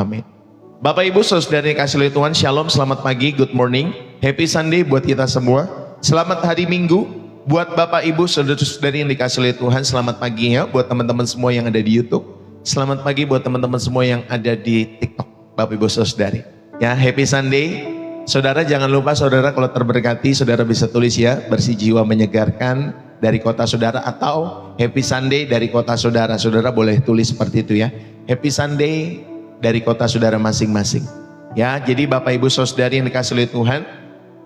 Amin. Bapak Ibu Saudara yang dikasihi oleh Tuhan, Shalom, selamat pagi, good morning, happy Sunday buat kita semua. Selamat hari Minggu buat Bapak Ibu Saudara-saudari yang dikasihi oleh Tuhan. Selamat pagi ya buat teman-teman semua yang ada di YouTube. Selamat pagi buat teman-teman semua yang ada di TikTok, Bapak Ibu Saudari. Ya, happy Sunday. Saudara jangan lupa, saudara kalau terberkati, saudara bisa tulis ya, bersih jiwa menyegarkan dari kota saudara, atau happy Sunday dari kota saudara. Saudara boleh tulis seperti itu ya. Happy Sunday dari kota saudara masing-masing. Ya, jadi Bapak Ibu Saudari yang dikasihi oleh Tuhan,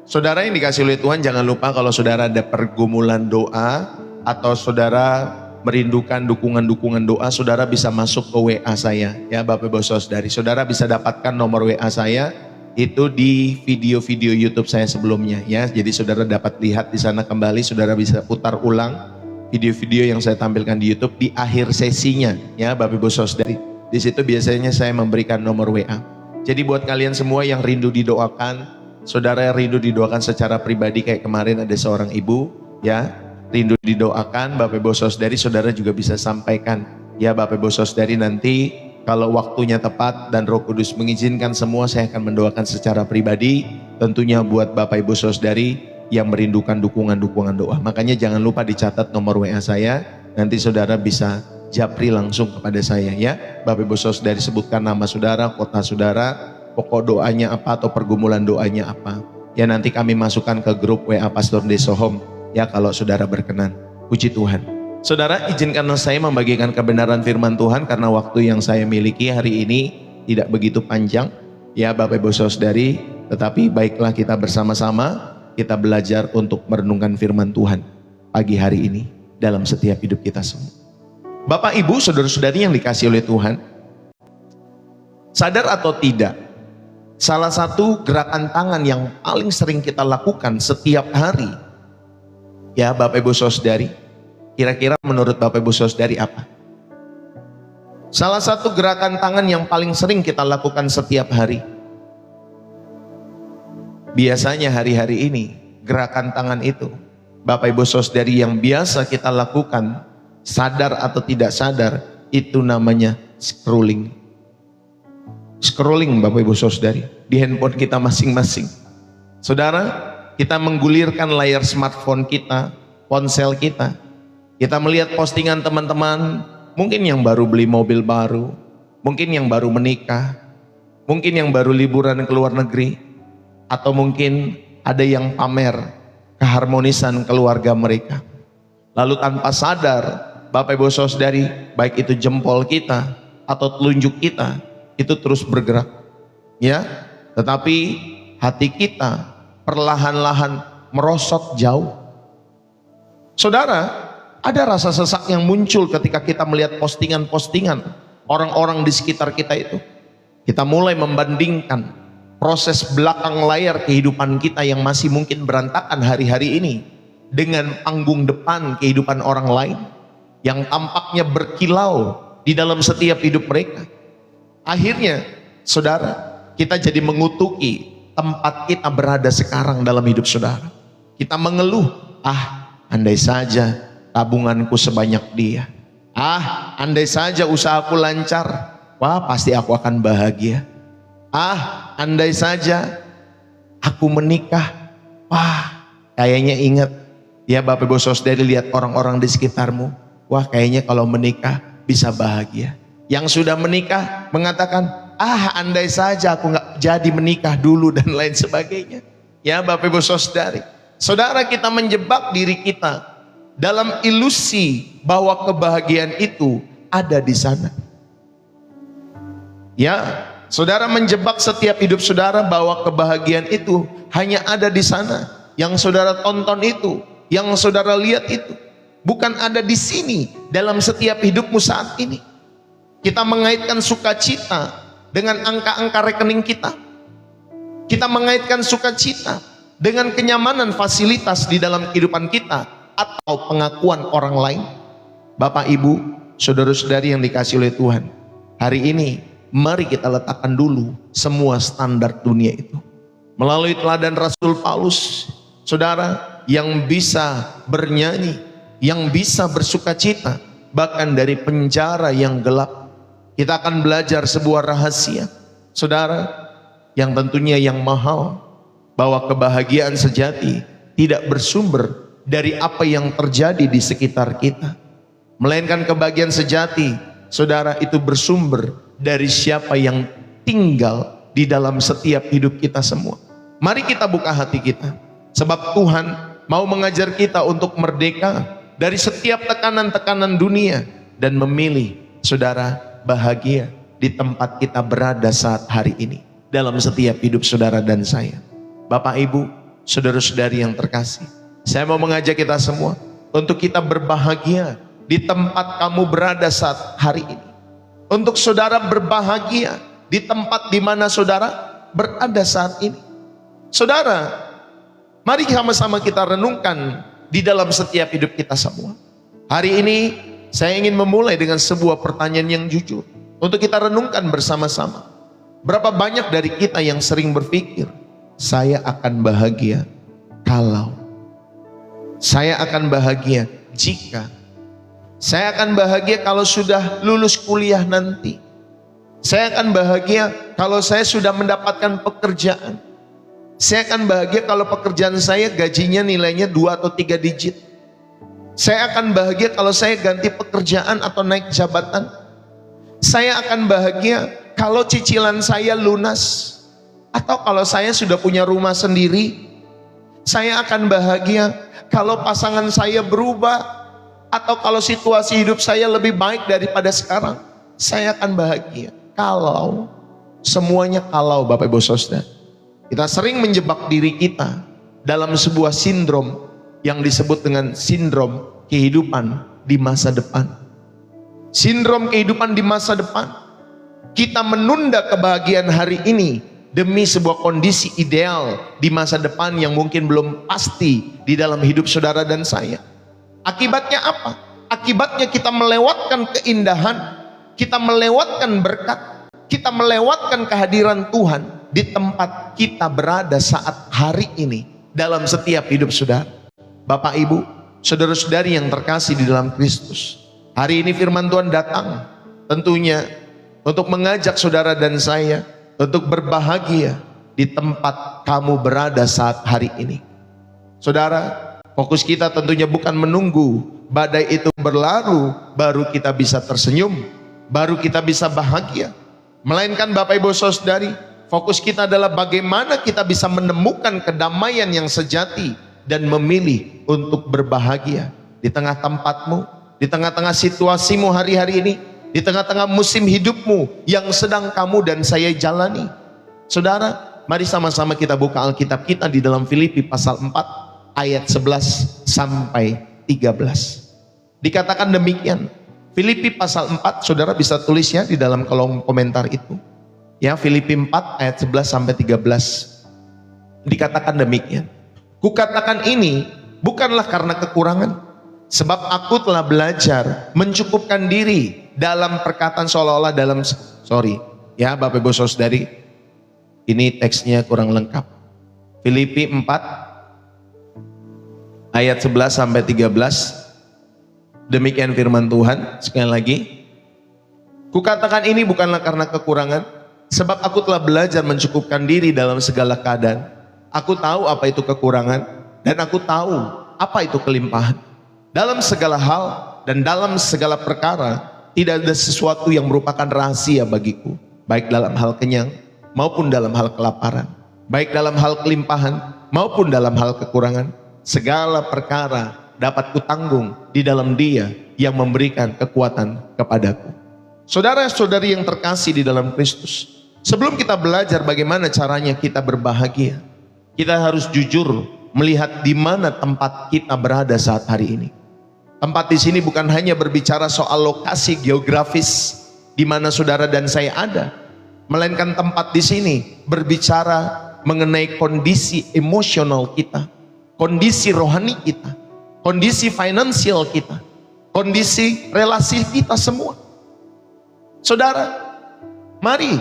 saudara yang dikasihi oleh Tuhan, jangan lupa kalau saudara ada pergumulan doa atau saudara merindukan dukungan-dukungan doa, saudara bisa masuk ke WA saya ya Bapak Ibu Saudari. Saudara bisa dapatkan nomor WA saya itu di video-video YouTube saya sebelumnya ya. Jadi saudara dapat lihat di sana kembali, saudara bisa putar ulang video-video yang saya tampilkan di YouTube di akhir sesinya ya Bapak Ibu Saudari. Di situ biasanya saya memberikan nomor WA. Jadi buat kalian semua yang rindu didoakan, saudara yang rindu didoakan secara pribadi kayak kemarin ada seorang ibu ya, rindu didoakan Bapak Ibu Saudari, saudara juga bisa sampaikan ya Bapak Ibu Saudari. Nanti kalau waktunya tepat dan Roh Kudus mengizinkan semua, saya akan mendoakan secara pribadi, tentunya buat Bapak Ibu Saudari yang merindukan dukungan-dukungan doa. Makanya jangan lupa dicatat nomor WA saya, nanti saudara bisa japri langsung kepada saya ya. Bapak Ibu Saudari sebutkan nama saudara, kota saudara, pokok doanya apa atau pergumulan doanya apa. Ya nanti kami masukkan ke grup WA Pastor Desohom ya kalau saudara berkenan. Puji Tuhan. Saudara, izinkan saya membagikan kebenaran firman Tuhan karena waktu yang saya miliki hari ini tidak begitu panjang ya Bapak Ibu Saudari, tetapi baiklah kita bersama-sama kita belajar untuk merenungkan firman Tuhan pagi hari ini dalam setiap hidup kita semua. Bapak Ibu Saudara-saudari yang dikasihi oleh Tuhan, sadar atau tidak, salah satu gerakan tangan yang paling sering kita lakukan setiap hari ya Bapak Ibu Saudari, kira-kira menurut Bapak Ibu Saudari apa? Salah satu gerakan tangan yang paling sering kita lakukan setiap hari. Biasanya hari-hari ini gerakan tangan itu Bapak Ibu Saudari yang biasa kita lakukan, sadar atau tidak sadar, itu namanya scrolling. Scrolling Bapak Ibu Saudari di handphone kita masing-masing. Saudara, kita menggulirkan layar smartphone kita, ponsel kita. Kita melihat postingan teman-teman, mungkin yang baru beli mobil baru, mungkin yang baru menikah, mungkin yang baru liburan ke luar negeri, atau mungkin ada yang pamer keharmonisan keluarga mereka. Lalu tanpa sadar, Bapak Ibu Saudari, baik itu jempol kita atau telunjuk kita, itu terus bergerak ya, tetapi hati kita perlahan-lahan merosot jauh. Saudara, ada rasa sesak yang muncul ketika kita melihat postingan-postingan orang-orang di sekitar kita itu. Kita mulai membandingkan proses belakang layar kehidupan kita yang masih mungkin berantakan hari-hari ini dengan panggung depan kehidupan orang lain yang tampaknya berkilau di dalam setiap hidup mereka. Akhirnya, saudara, kita jadi mengutuki tempat kita berada sekarang dalam hidup saudara. Kita mengeluh, andai saja tabunganku sebanyak dia. Andai saja usahaku lancar, wah pasti aku akan bahagia. Andai saja aku menikah, wah kayaknya ingat ya Bapak Ibu Saudari, lihat orang-orang di sekitarmu, wah kayaknya kalau menikah bisa bahagia. Yang sudah menikah mengatakan, andai saja aku nggak jadi menikah dulu dan lain sebagainya. Ya Bapak Ibu Saudari, saudara, kita menjebak diri kita dalam ilusi bahwa kebahagiaan itu ada di sana. Ya, saudara menjebak setiap hidup saudara bahwa kebahagiaan itu hanya ada di sana. Yang saudara tonton itu, yang saudara lihat itu, bukan ada di sini dalam setiap hidupmu saat ini. Kita mengaitkan sukacita dengan angka-angka rekening kita. Kita mengaitkan sukacita dengan kenyamanan fasilitas di dalam kehidupan kita atau pengakuan orang lain. Bapak Ibu, saudara-saudari yang dikasihi oleh Tuhan, hari ini mari kita letakkan dulu semua standar dunia itu. Melalui teladan Rasul Paulus, saudara, yang bisa bernyanyi, yang bisa bersukacita bahkan dari penjara yang gelap. Kita akan belajar sebuah rahasia Saudara, yang tentunya yang mahal, bahwa kebahagiaan sejati tidak bersumber dari apa yang terjadi di sekitar kita, melainkan kebahagiaan sejati, saudara, itu bersumber dari siapa yang tinggal di dalam setiap hidup kita semua. Mari kita buka hati kita, sebab Tuhan mau mengajar kita untuk merdeka dari setiap tekanan-tekanan dunia dan memilih, saudara, bahagia di tempat kita berada saat hari ini dalam setiap hidup saudara dan saya. Bapak, Ibu, saudara-saudari yang terkasih, saya mau mengajak kita semua untuk kita berbahagia di tempat kamu berada saat hari ini. Untuk saudara berbahagia di tempat di mana saudara berada saat ini. Saudara, mari sama-sama kita renungkan di dalam setiap hidup kita semua. Hari ini saya ingin memulai dengan sebuah pertanyaan yang jujur untuk kita renungkan bersama-sama. Berapa banyak dari kita yang sering berpikir, saya akan bahagia kalau, saya akan bahagia jika, saya akan bahagia kalau sudah lulus kuliah nanti, saya akan bahagia kalau saya sudah mendapatkan pekerjaan, saya akan bahagia kalau pekerjaan saya gajinya nilainya 2 atau 3 digit, saya akan bahagia kalau saya ganti pekerjaan atau naik jabatan, saya akan bahagia kalau cicilan saya lunas, atau kalau saya sudah punya rumah sendiri. Saya akan bahagia kalau pasangan saya berubah, atau kalau situasi hidup saya lebih baik daripada sekarang. Saya akan bahagia kalau, semuanya kalau, Bapak Ibu Saudara. Kita sering menjebak diri kita dalam sebuah sindrom yang disebut dengan sindrom kehidupan di masa depan. Sindrom kehidupan di masa depan. Kita menunda kebahagiaan hari ini demi sebuah kondisi ideal di masa depan yang mungkin belum pasti di dalam hidup saudara dan saya. Akibatnya apa? Akibatnya kita melewatkan keindahan, kita melewatkan berkat, kita melewatkan kehadiran Tuhan di tempat kita berada saat hari ini dalam setiap hidup saudara. Bapak, Ibu, saudara-saudari yang terkasih di dalam Kristus, hari ini firman Tuhan datang tentunya untuk mengajak saudara dan saya untuk berbahagia di tempat kamu berada saat hari ini. Saudara, fokus kita tentunya bukan menunggu badai itu berlalu baru kita bisa tersenyum, baru kita bisa bahagia. Melainkan Bapak Ibu Saudari, fokus kita adalah bagaimana kita bisa menemukan kedamaian yang sejati dan memilih untuk berbahagia di tengah tempatmu, di tengah-tengah situasimu hari-hari ini, di tengah-tengah musim hidupmu yang sedang kamu dan saya jalani. Saudara, mari sama-sama kita buka Alkitab kita di dalam Filipi pasal 4 ayat 11 sampai 13. Dikatakan demikian. Filipi pasal 4, saudara bisa tulis ya di dalam kolom komentar itu. Ya, Filipi 4 ayat 11 sampai 13. Dikatakan demikian. Kukatakan ini bukanlah karena kekurangan, sebab aku telah belajar mencukupkan diri dalam perkataan seolah-olah dalam, ya Bapak Ibu Saudari, ini teksnya kurang lengkap. Filipi 4 ayat 11 sampai 13. Demikian firman Tuhan. Sekali lagi, kukatakan ini bukanlah karena kekurangan, sebab aku telah belajar mencukupkan diri dalam segala keadaan. Aku tahu apa itu kekurangan, dan aku tahu apa itu kelimpahan. Dalam segala hal dan dalam segala perkara tidak ada sesuatu yang merupakan rahasia bagiku, baik dalam hal kenyang maupun dalam hal kelaparan, baik dalam hal kelimpahan maupun dalam hal kekurangan. Segala perkara dapat kutanggung di dalam Dia yang memberikan kekuatan kepadaku. Saudara-saudari yang terkasih di dalam Kristus, sebelum kita belajar bagaimana caranya kita berbahagia, kita harus jujur melihat di mana tempat kita berada saat hari ini. Tempat di sini bukan hanya berbicara soal lokasi geografis di mana saudara dan saya ada, melainkan tempat di sini berbicara mengenai kondisi emosional kita, kondisi rohani kita, kondisi finansial kita, kondisi relasi kita semua. Saudara, mari,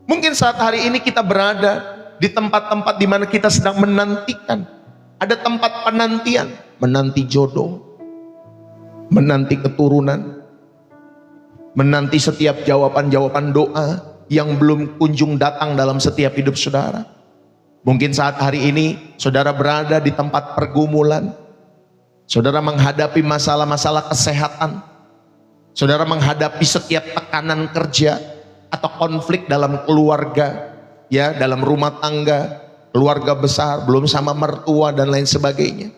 mungkin saat hari ini kita berada di tempat-tempat di mana kita sedang menantikan. Ada tempat penantian, menanti jodoh, menanti keturunan, menanti setiap jawaban-jawaban doa, yang belum kunjung datang dalam setiap hidup saudara. Mungkin saat hari ini saudara berada di tempat pergumulan, saudara menghadapi masalah-masalah kesehatan, saudara menghadapi setiap tekanan kerja atau konflik dalam keluarga, ya, dalam rumah tangga, keluarga besar, belum sama mertua dan lain sebagainya.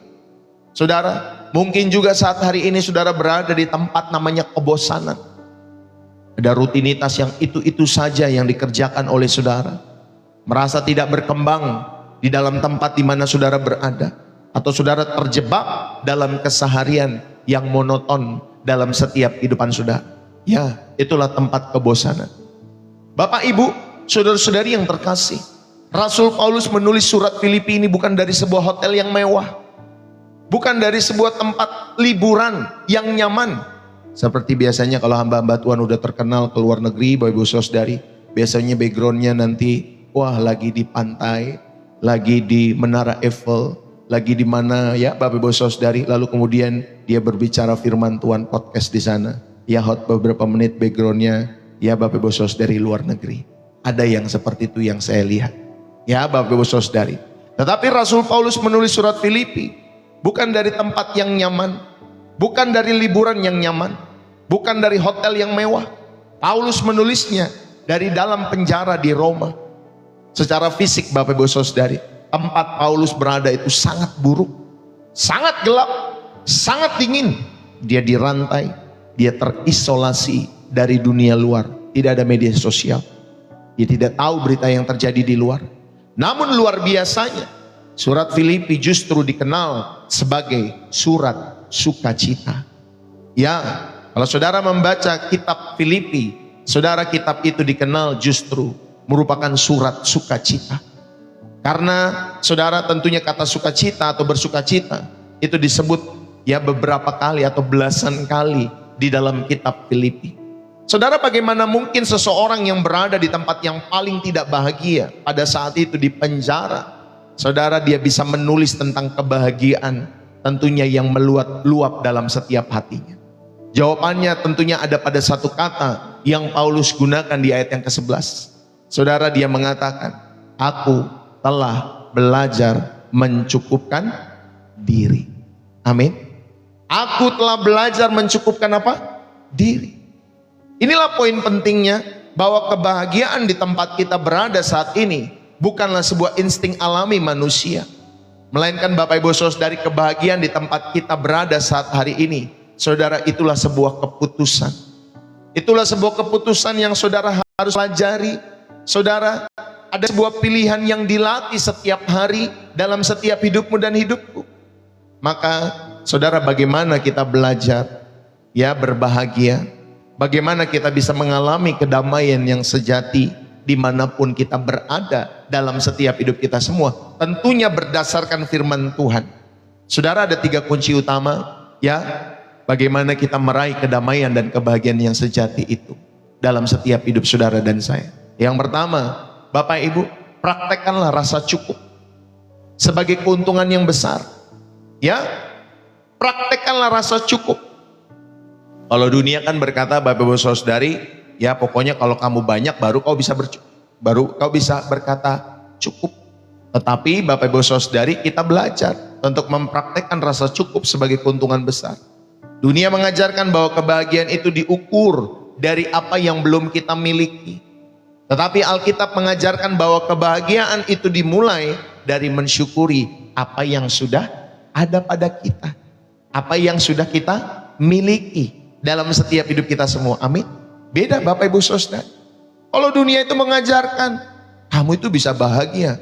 Saudara, mungkin juga saat hari ini saudara berada di tempat namanya kebosanan. Ada rutinitas yang itu-itu saja yang dikerjakan oleh saudara. Merasa tidak berkembang di dalam tempat di mana saudara berada. Atau saudara terjebak dalam keseharian yang monoton dalam setiap kehidupan saudara. Ya, itulah tempat kebosanan. Bapak, Ibu, saudara-saudari yang terkasih, Rasul Paulus menulis surat Filipi ini bukan dari sebuah hotel yang mewah, bukan dari sebuah tempat liburan yang nyaman. Seperti biasanya kalau hamba-hamba Tuhan udah terkenal ke luar negeri, Bapak Ibu Saudari, biasanya backgroundnya nanti, wah, lagi di pantai, lagi di Menara Eiffel, lagi di mana ya Bapak Ibu Saudari, lalu kemudian dia berbicara firman Tuhan podcast di sana. Ya, hot beberapa menit backgroundnya, ya Bapak Ibu Saudari luar negeri. Ada yang seperti itu yang saya lihat. Ya Bapak Ibu Saudari. Tetapi Rasul Paulus menulis surat Filipi bukan dari tempat yang nyaman, bukan dari liburan yang nyaman, bukan dari hotel yang mewah. Paulus menulisnya dari dalam penjara di Roma. Secara fisik Bapak Ibu Saudari, tempat Paulus berada itu sangat buruk, sangat gelap, sangat dingin. Dia dirantai, dia terisolasi dari dunia luar. Tidak ada media sosial, dia tidak tahu berita yang terjadi di luar. Namun luar biasanya, surat Filipi justru dikenal sebagai surat sukacita. Ya, kalau saudara membaca kitab Filipi, saudara, kitab itu dikenal justru merupakan surat sukacita. Karena saudara, tentunya kata sukacita atau bersukacita itu disebut ya beberapa kali atau belasan kali di dalam kitab Filipi. Saudara, bagaimana mungkin seseorang yang berada di tempat yang paling tidak bahagia pada saat itu di penjara, saudara, dia bisa menulis tentang kebahagiaan tentunya yang meluap-luap dalam setiap hatinya? Jawabannya tentunya ada pada satu kata yang Paulus gunakan di ayat yang ke-11. Saudara, dia mengatakan, aku telah belajar mencukupkan diri. Amin. Aku telah belajar mencukupkan apa? Diri. Inilah poin pentingnya, bahwa kebahagiaan di tempat kita berada saat ini bukanlah sebuah insting alami manusia, melainkan Bapak Ibu Saudari, kebahagiaan di tempat kita berada saat hari ini, saudara, itulah sebuah keputusan. Itulah sebuah keputusan yang saudara harus pelajari. Saudara, ada sebuah pilihan yang dilatih setiap hari dalam setiap hidupmu dan hidupku. Maka saudara, bagaimana kita belajar ya berbahagia? Bagaimana kita bisa mengalami kedamaian yang sejati dimanapun kita berada dalam setiap hidup kita semua? Tentunya berdasarkan firman Tuhan. Saudara, ada 3 kunci utama ya, bagaimana kita meraih kedamaian dan kebahagiaan yang sejati itu dalam setiap hidup saudara dan saya. Yang pertama, Bapak Ibu, praktekkanlah rasa cukup sebagai keuntungan yang besar. Ya, praktekkanlah rasa cukup. Kalau dunia kan berkata, Bapak Ibu Saudari, ya pokoknya kalau kamu banyak baru kau bisa berkata cukup. Tetapi Bapak Ibu Saudari, kita belajar untuk mempraktekkan rasa cukup sebagai keuntungan besar. Dunia mengajarkan bahwa kebahagiaan itu diukur dari apa yang belum kita miliki. Tetapi Alkitab mengajarkan bahwa kebahagiaan itu dimulai dari mensyukuri apa yang sudah ada pada kita, apa yang sudah kita miliki dalam setiap hidup kita semua. Amin. Beda Bapak Ibu Saudara. Kalau dunia itu mengajarkan kamu itu bisa bahagia,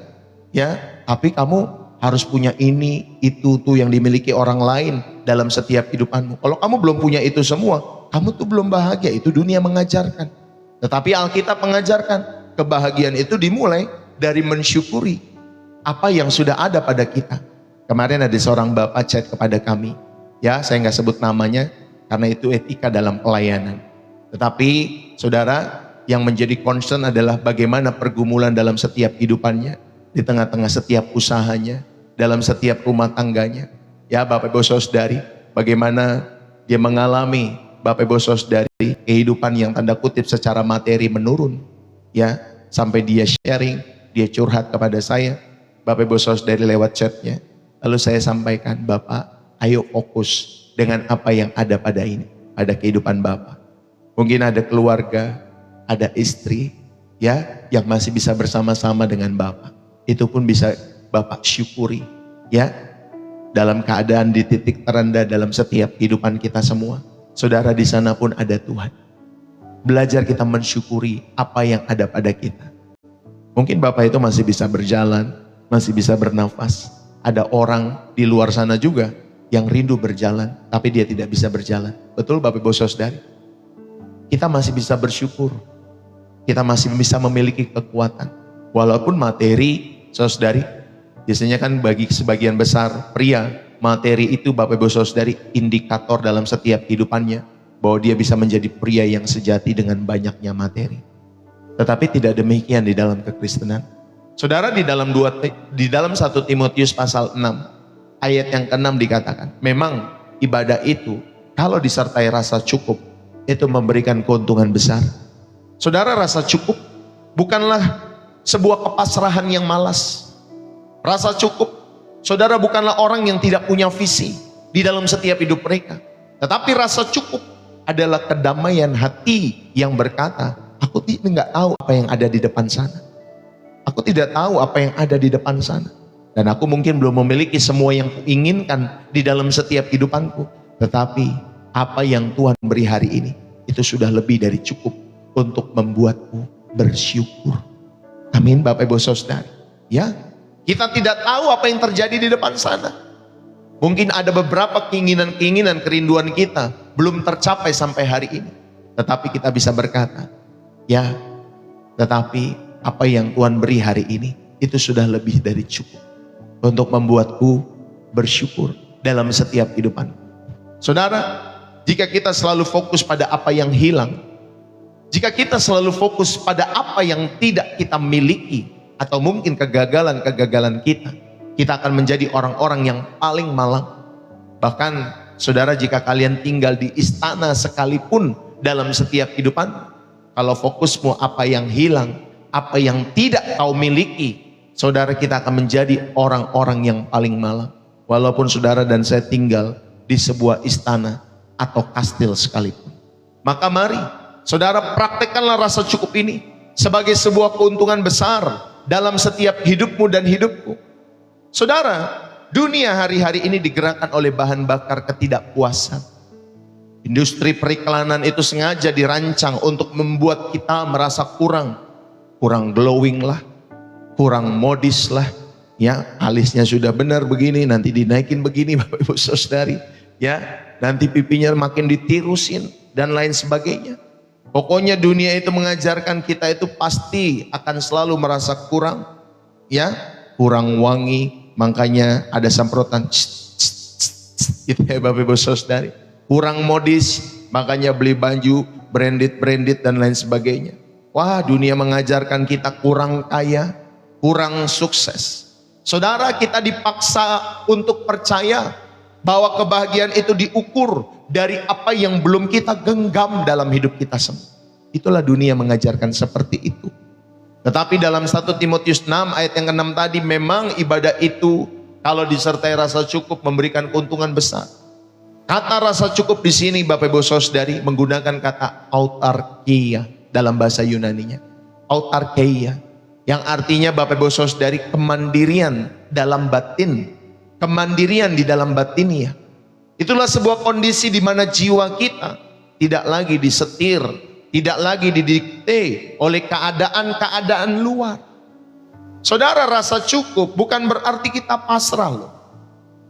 ya, tapi kamu harus punya ini, itu, tuh yang dimiliki orang lain dalam setiap hidupanmu. Kalau kamu belum punya itu semua, kamu tuh belum bahagia. Itu dunia mengajarkan. Tetapi Alkitab mengajarkan kebahagiaan itu dimulai dari mensyukuri apa yang sudah ada pada kita. Kemarin ada seorang bapak chat kepada kami, ya, saya nggak sebut namanya karena itu etika dalam pelayanan. Tetapi saudara, yang menjadi concern adalah bagaimana pergumulan dalam setiap hidupannya, di tengah-tengah setiap usahanya, dalam setiap rumah tangganya. Ya Bapak Ibu Saudari, bagaimana dia mengalami Bapak Ibu Saudari kehidupan yang tanda kutip secara materi menurun. ya, sampai dia sharing, dia curhat kepada saya, Bapak Ibu Saudari lewat chatnya. Lalu saya sampaikan, Bapak, ayo fokus dengan apa yang ada pada ini, pada kehidupan Bapak. Mungkin ada keluarga, ada istri, ya, yang masih bisa bersama-sama dengan Bapak. Itu pun bisa Bapak syukuri, ya, dalam keadaan di titik terendah dalam setiap kehidupan kita semua. Saudara, di sana pun ada Tuhan. Belajar kita mensyukuri apa yang ada pada kita. Mungkin Bapak itu masih bisa berjalan, masih bisa bernafas. Ada orang di luar sana juga yang rindu berjalan, tapi dia tidak bisa berjalan. Betul Bapak Ibu Saudari? Kita masih bisa bersyukur. Kita masih bisa memiliki kekuatan. Walaupun materi, Saudari, biasanya kan bagi sebagian besar pria, materi itu Bapak Ibu Saudari indikator dalam setiap kehidupannya. Bahwa dia bisa menjadi pria yang sejati dengan banyaknya materi. Tetapi tidak demikian di dalam kekristenan. Saudara, di dalam 1 Timotius pasal 6 ayat yang ke-6 dikatakan, memang ibadah itu kalau disertai rasa cukup itu memberikan keuntungan besar. Saudara, rasa cukup bukanlah sebuah kepasrahan yang malas. Rasa cukup, saudara, bukanlah orang yang tidak punya visi di dalam setiap hidup mereka. Tetapi rasa cukup adalah kedamaian hati yang berkata, aku tidak tahu apa yang ada di depan sana. Aku tidak tahu apa yang ada di depan sana. Dan aku mungkin belum memiliki semua yang kuinginkan di dalam setiap kehidupanku. Tetapi apa yang Tuhan beri hari ini, itu sudah lebih dari cukup untuk membuatku bersyukur. Amin Bapak Ibu Saudari. Ya, kita tidak tahu apa yang terjadi di depan sana. Mungkin ada beberapa keinginan-keinginan, kerinduan kita belum tercapai sampai hari ini. Tetapi kita bisa berkata, ya, tetapi apa yang Tuhan beri hari ini, itu sudah lebih dari cukup untuk membuatku bersyukur dalam setiap kehidupan. Saudara, jika kita selalu fokus pada apa yang hilang, jika kita selalu fokus pada apa yang tidak kita miliki, atau mungkin kegagalan-kegagalan kita akan menjadi orang-orang yang paling malang. Bahkan saudara, jika kalian tinggal di istana sekalipun dalam setiap kehidupan, kalau fokusmu apa yang hilang, apa yang tidak kau miliki, saudara, kita akan menjadi orang-orang yang paling malang. Walaupun saudara dan saya tinggal di sebuah istana atau kastil sekalipun. Maka mari saudara, praktekkanlah rasa cukup ini sebagai sebuah keuntungan besar dalam setiap hidupmu dan hidupku. Saudara, dunia hari-hari ini digerakkan oleh bahan bakar ketidakpuasan. Industri periklanan itu sengaja dirancang untuk membuat kita merasa kurang glowing lah, kurang modis lah. Ya, alisnya sudah benar begini, nanti dinaikin begini Bapak Ibu Saudari. Ya, nanti pipinya makin ditirusin dan lain sebagainya. Pokoknya dunia itu mengajarkan kita itu pasti akan selalu merasa kurang, ya, kurang wangi. Makanya ada semprotan gitu ya Bapak Ibu Saudari. Kurang modis, makanya beli baju branded dan lain sebagainya. Wah, dunia mengajarkan kita kurang kaya, kurang sukses. Saudara, kita dipaksa untuk percaya bahwa kebahagiaan itu diukur dari apa yang belum kita genggam dalam hidup kita semua. Itulah dunia mengajarkan seperti itu. Tetapi dalam 1 Timotius 6 ayat yang ke-6 tadi, memang ibadah itu kalau disertai rasa cukup memberikan keuntungan besar. Kata rasa cukup di sini Bapak Ibu Saudari menggunakan kata autarkia dalam bahasa Yunaninya. Autarkia yang artinya Bapak Ibu Saudari kemandirian dalam batin, kemandirian di dalam batinnya. Itulah sebuah kondisi di mana jiwa kita tidak lagi disetir, tidak lagi didikte oleh keadaan-keadaan luar. Saudara, rasa cukup bukan berarti kita pasrah loh.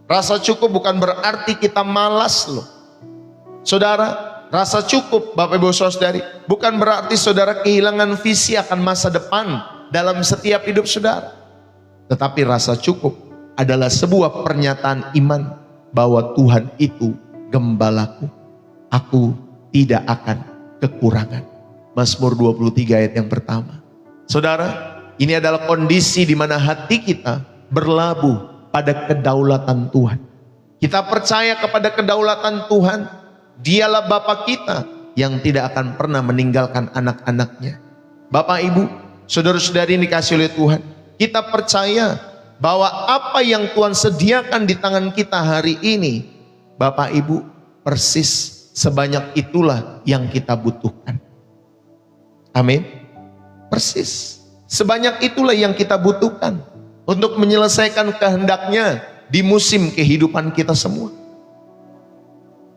Rasa cukup bukan berarti kita malas loh. Saudara, rasa cukup Bapak Ibu Saudari bukan berarti saudara kehilangan visi akan masa depan dalam setiap hidup saudara. Tetapi rasa cukup adalah sebuah pernyataan iman bahwa Tuhan itu gembalaku. Aku tidak akan kekurangan. Mazmur 23 ayat yang pertama. Saudara, ini adalah kondisi di mana hati kita berlabuh pada kedaulatan Tuhan. Kita percaya kepada kedaulatan Tuhan. Dialah Bapa kita yang tidak akan pernah meninggalkan anak-anaknya. Bapak Ibu, saudara-saudari yang dikasih oleh Tuhan, kita percaya bahwa apa yang Tuhan sediakan di tangan kita hari ini, Bapak Ibu, persis sebanyak itulah yang kita butuhkan. Amin. Persis sebanyak itulah yang kita butuhkan untuk menyelesaikan kehendaknya di musim kehidupan kita semua.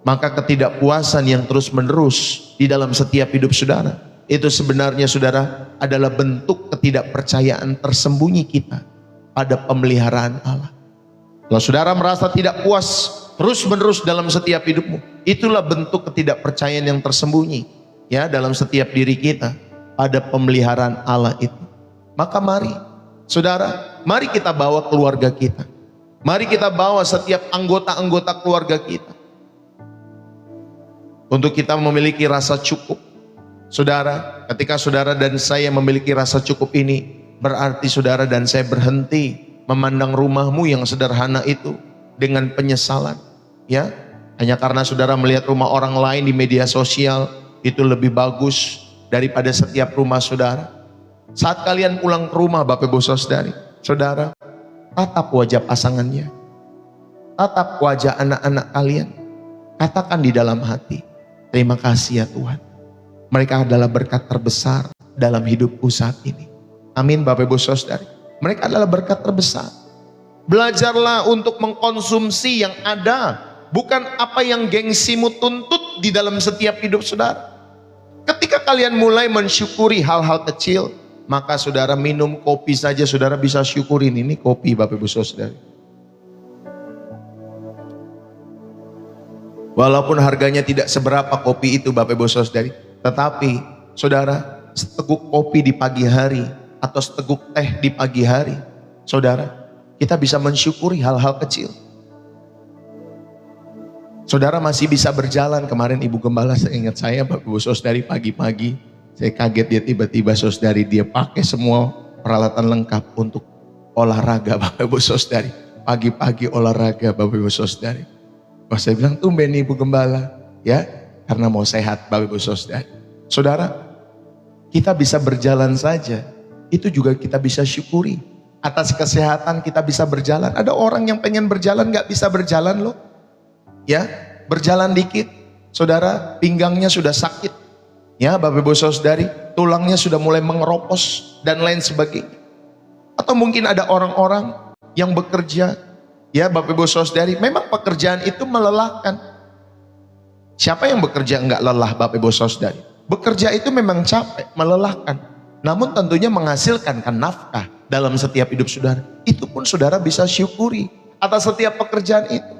Maka ketidakpuasan yang terus menerus di dalam setiap hidup saudara, itu sebenarnya saudara adalah bentuk ketidakpercayaan tersembunyi kita pada pemeliharaan Allah. Kalau saudara merasa tidak puas terus menerus dalam setiap hidupmu, itulah bentuk ketidakpercayaan yang tersembunyi ya dalam setiap diri kita pada pemeliharaan Allah itu. Maka mari saudara, mari kita bawa keluarga kita, mari kita bawa setiap anggota-anggota keluarga kita untuk kita memiliki rasa cukup. Saudara, ketika saudara dan saya memiliki rasa cukup ini, berarti saudara dan saya berhenti memandang rumahmu yang sederhana itu dengan penyesalan, ya. Hanya karena saudara melihat rumah orang lain di media sosial itu lebih bagus daripada setiap rumah saudara. Saat kalian pulang ke rumah, Bapak Ibu Saudari, saudara, tatap wajah pasangannya, tatap wajah anak-anak kalian, katakan di dalam hati, terima kasih ya Tuhan, mereka adalah berkat terbesar dalam hidupku saat ini. Amin Bapak Ibu Saudari, mereka adalah berkat terbesar. Belajarlah untuk mengkonsumsi yang ada, bukan apa yang gengsimu tuntut di dalam setiap hidup saudara. Ketika kalian mulai mensyukuri hal-hal kecil, maka saudara minum kopi saja saudara bisa syukurin, ini kopi Bapak Ibu Saudari. Walaupun harganya tidak seberapa kopi itu Bapak Ibu Saudari, tetapi saudara, seteguk kopi di pagi hari atau seteguk teh di pagi hari, saudara, kita bisa mensyukuri hal-hal kecil. Saudara masih bisa berjalan. Kemarin Ibu Gembala seingat saya, Bapak Ibu Saudari, pagi-pagi saya kaget dia tiba-tiba saudari dia pakai semua peralatan lengkap untuk olahraga Bapak Ibu Saudari. Pagi-pagi olahraga Bapak Ibu Saudari. Wah, saya bilang tumben Ibu Gembala, ya, karena mau sehat Bapak Ibu Saudari. Saudara, kita bisa berjalan saja, itu juga kita bisa syukuri. Atas kesehatan kita bisa berjalan. Ada orang yang pengen berjalan gak bisa berjalan loh. Ya, berjalan dikit, saudara, pinggangnya sudah sakit. Ya, Bapak Ibu Saudari, tulangnya sudah mulai mengeropos dan lain sebagainya. Atau mungkin ada orang-orang yang bekerja, ya Bapak Ibu Saudari, memang pekerjaan itu melelahkan. Siapa yang bekerja enggak lelah Bapak Ibu Saudari? Bekerja itu memang capek, melelahkan. Namun tentunya menghasilkan kan nafkah dalam setiap hidup saudara. Itu pun saudara bisa syukuri atas setiap pekerjaan itu.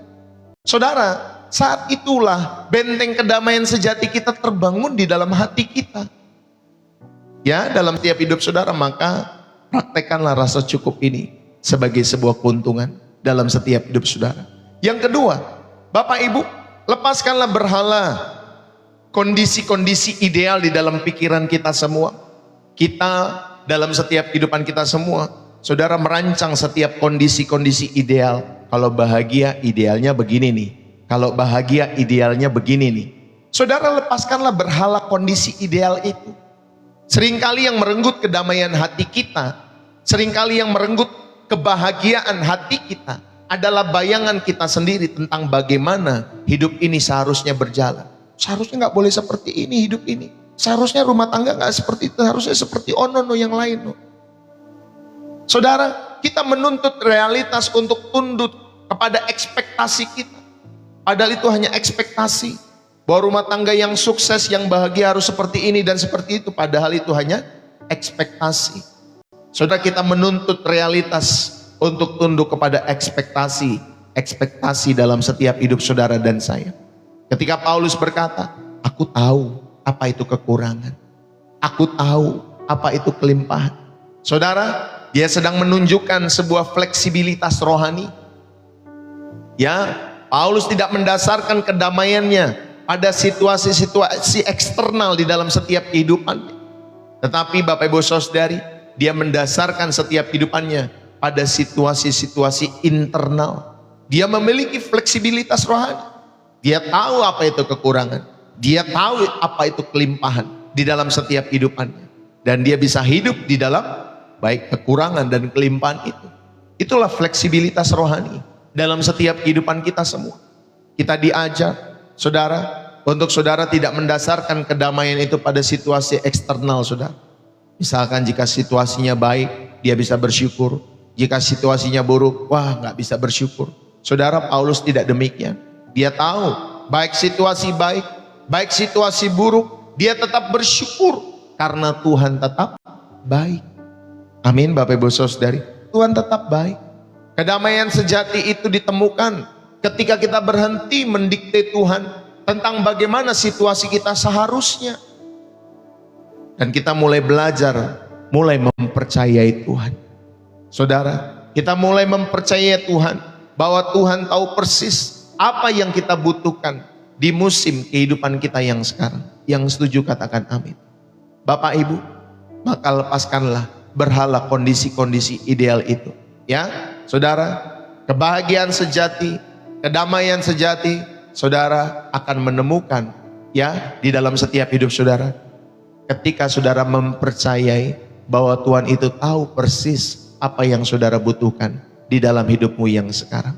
Saudara, saat itulah benteng kedamaian sejati kita terbangun di dalam hati kita. Ya, dalam tiap hidup saudara, maka praktekkanlah rasa cukup ini sebagai sebuah keuntungan dalam setiap hidup saudara. Yang kedua, Bapak Ibu, lepaskanlah berhala, kondisi-kondisi ideal di dalam pikiran kita semua. Kita dalam setiap kehidupan kita semua, saudara merancang setiap kondisi-kondisi ideal. Kalau bahagia idealnya begini nih, kalau bahagia idealnya begini nih. Saudara, lepaskanlah berhala kondisi ideal itu. Seringkali yang merenggut kedamaian hati kita, seringkali yang merenggut kebahagiaan hati kita adalah bayangan kita sendiri tentang bagaimana hidup ini seharusnya berjalan. Seharusnya nggak boleh seperti ini hidup ini. Seharusnya rumah tangga nggak seperti itu, harusnya seperti ono yang lain. Saudara, kita menuntut realitas untuk tunduk kepada ekspektasi kita. Padahal itu hanya ekspektasi. Bahwa rumah tangga yang sukses, yang bahagia harus seperti ini dan seperti itu. Padahal itu hanya ekspektasi. Saudara, kita menuntut realitas untuk tunduk kepada ekspektasi. Ekspektasi dalam setiap hidup saudara dan saya. Ketika Paulus berkata, aku tahu apa itu kekurangan. Aku tahu apa itu kelimpahan. Saudara, dia sedang menunjukkan sebuah fleksibilitas rohani. Ya, Paulus tidak mendasarkan kedamaiannya pada situasi-situasi eksternal di dalam setiap kehidupan. Tetapi Bapak Ibu Saudari, dia mendasarkan setiap kehidupannya pada situasi-situasi internal. Dia memiliki fleksibilitas rohani. Dia tahu apa itu kekurangan. Dia tahu apa itu kelimpahan di dalam setiap kehidupannya. Dan dia bisa hidup di dalam baik kekurangan dan kelimpahan itu. Itulah fleksibilitas rohani dalam setiap kehidupan kita semua. Kita diajar, saudara, untuk saudara tidak mendasarkan kedamaian itu pada situasi eksternal, saudara. Misalkan jika situasinya baik, dia bisa bersyukur. Jika situasinya buruk, wah nggak bisa bersyukur. Saudara, Paulus tidak demikian. Dia tahu, baik situasi baik, baik situasi buruk, dia tetap bersyukur karena Tuhan tetap baik. Amin, Bapak Ibu Saudari. Tuhan tetap baik. Kedamaian sejati itu ditemukan ketika kita berhenti mendikte Tuhan tentang bagaimana situasi kita seharusnya. Dan kita mulai belajar, mulai mempercayai Tuhan. Saudara, kita mulai mempercayai Tuhan bahwa Tuhan tahu persis apa yang kita butuhkan di musim kehidupan kita yang sekarang. Yang setuju katakan amin. Bapak Ibu, maka lepaskanlah berhala kondisi-kondisi ideal itu. Ya, saudara, kebahagiaan sejati, kedamaian sejati, saudara akan menemukan ya di dalam setiap hidup saudara. Ketika saudara mempercayai bahwa Tuhan itu tahu persis apa yang saudara butuhkan di dalam hidupmu yang sekarang.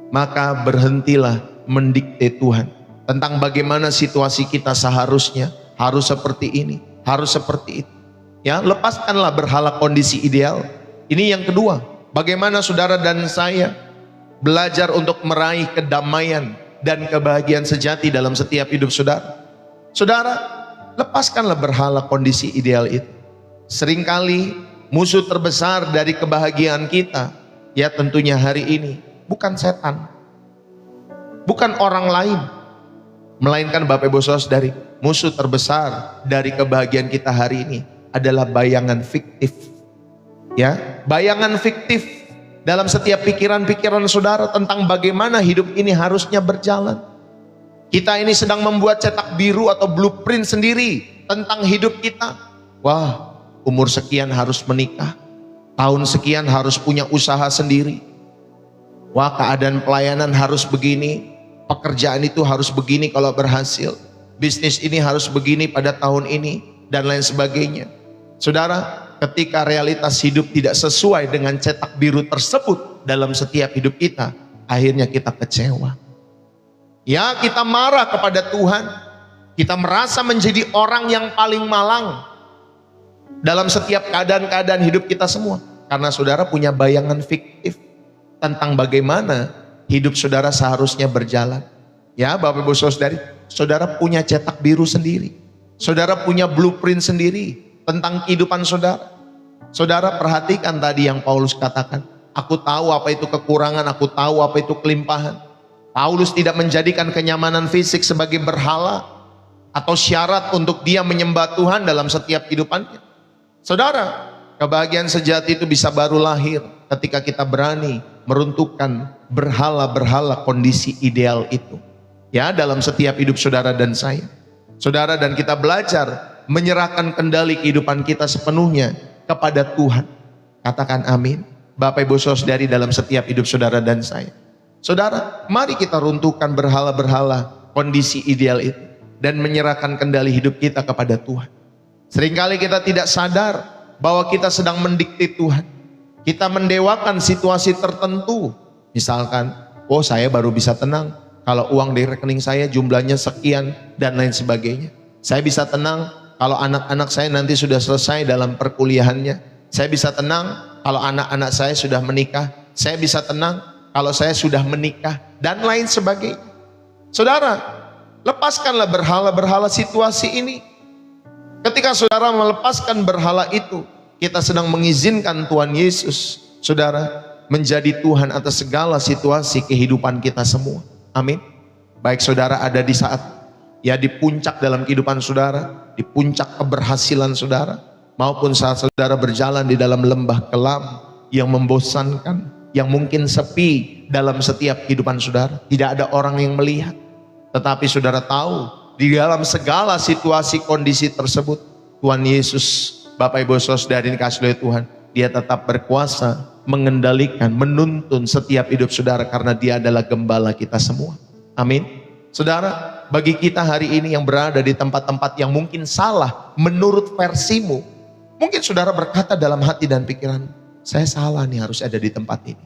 Maka berhentilah mendikte Tuhan tentang bagaimana situasi kita seharusnya, harus seperti ini, harus seperti itu. Ya, lepaskanlah berhala kondisi ideal. Ini yang kedua, bagaimana saudara dan saya belajar untuk meraih kedamaian dan kebahagiaan sejati dalam setiap hidup saudara. Saudara, lepaskanlah berhala kondisi ideal itu. Seringkali musuh terbesar dari kebahagiaan kita, ya tentunya hari ini, bukan setan, bukan orang lain, melainkan Bapak Ibu Saudari, musuh terbesar dari kebahagiaan kita hari ini adalah bayangan fiktif. Ya, bayangan fiktif dalam setiap pikiran-pikiran saudara tentang bagaimana hidup ini harusnya berjalan. Kita ini sedang membuat cetak biru atau blueprint sendiri tentang hidup kita. Wah, umur sekian harus menikah, tahun sekian harus punya usaha sendiri. Wah, keadaan pelayanan harus begini, pekerjaan itu harus begini kalau berhasil, bisnis ini harus begini pada tahun ini, dan lain sebagainya. Saudara, ketika realitas hidup tidak sesuai dengan cetak biru tersebut dalam setiap hidup kita, akhirnya kita kecewa. Ya, kita marah kepada Tuhan, kita merasa menjadi orang yang paling malang dalam setiap keadaan-keadaan hidup kita semua. Karena saudara punya bayangan fiktif tentang bagaimana hidup saudara seharusnya berjalan. Ya, Bapak Ibu Saudari, saudara punya cetak biru sendiri. Saudara punya blueprint sendiri tentang kehidupan saudara. Saudara perhatikan tadi yang Paulus katakan, aku tahu apa itu kekurangan, aku tahu apa itu kelimpahan. Paulus tidak menjadikan kenyamanan fisik sebagai berhala atau syarat untuk dia menyembah Tuhan dalam setiap kehidupannya. Saudara, kebahagiaan sejati itu bisa baru lahir ketika kita berani meruntuhkan berhala-berhala kondisi ideal itu. Ya, dalam setiap hidup saudara dan saya. Saudara, dan kita belajar menyerahkan kendali kehidupan kita sepenuhnya kepada Tuhan. Katakan amin. Bapak Ibu Saudari, dalam setiap hidup saudara dan saya. Saudara, mari kita runtuhkan berhala-berhala kondisi ideal itu dan menyerahkan kendali hidup kita kepada Tuhan. Seringkali kita tidak sadar bahwa kita sedang mendikte Tuhan. Kita mendewakan situasi tertentu. Misalkan, oh saya baru bisa tenang kalau uang di rekening saya jumlahnya sekian dan lain sebagainya. Saya bisa tenang kalau anak-anak saya nanti sudah selesai dalam perkuliahannya. Saya bisa tenang kalau anak-anak saya sudah menikah. Saya bisa tenang kalau saya sudah menikah dan lain sebagainya. Saudara, lepaskanlah berhala-berhala situasi ini. Ketika saudara melepaskan berhala itu, kita sedang mengizinkan Tuhan Yesus, saudara, menjadi Tuhan atas segala situasi kehidupan kita semua. Amin. Baik saudara ada di saat ya di puncak dalam kehidupan saudara, di puncak keberhasilan saudara, maupun saat saudara berjalan di dalam lembah kelam yang membosankan, yang mungkin sepi dalam setiap kehidupan saudara. Tidak ada orang yang melihat, tetapi saudara tahu di dalam segala situasi kondisi tersebut, Tuhan Yesus, Bapak Ibu Saudari dikasihi oleh Tuhan, dia tetap berkuasa mengendalikan, menuntun setiap hidup saudara karena dia adalah gembala kita semua. Amin. Saudara, bagi kita hari ini yang berada di tempat-tempat yang mungkin salah menurut versimu, Mungkin saudara berkata dalam hati dan pikiran, saya salah nih harus ada di tempat ini.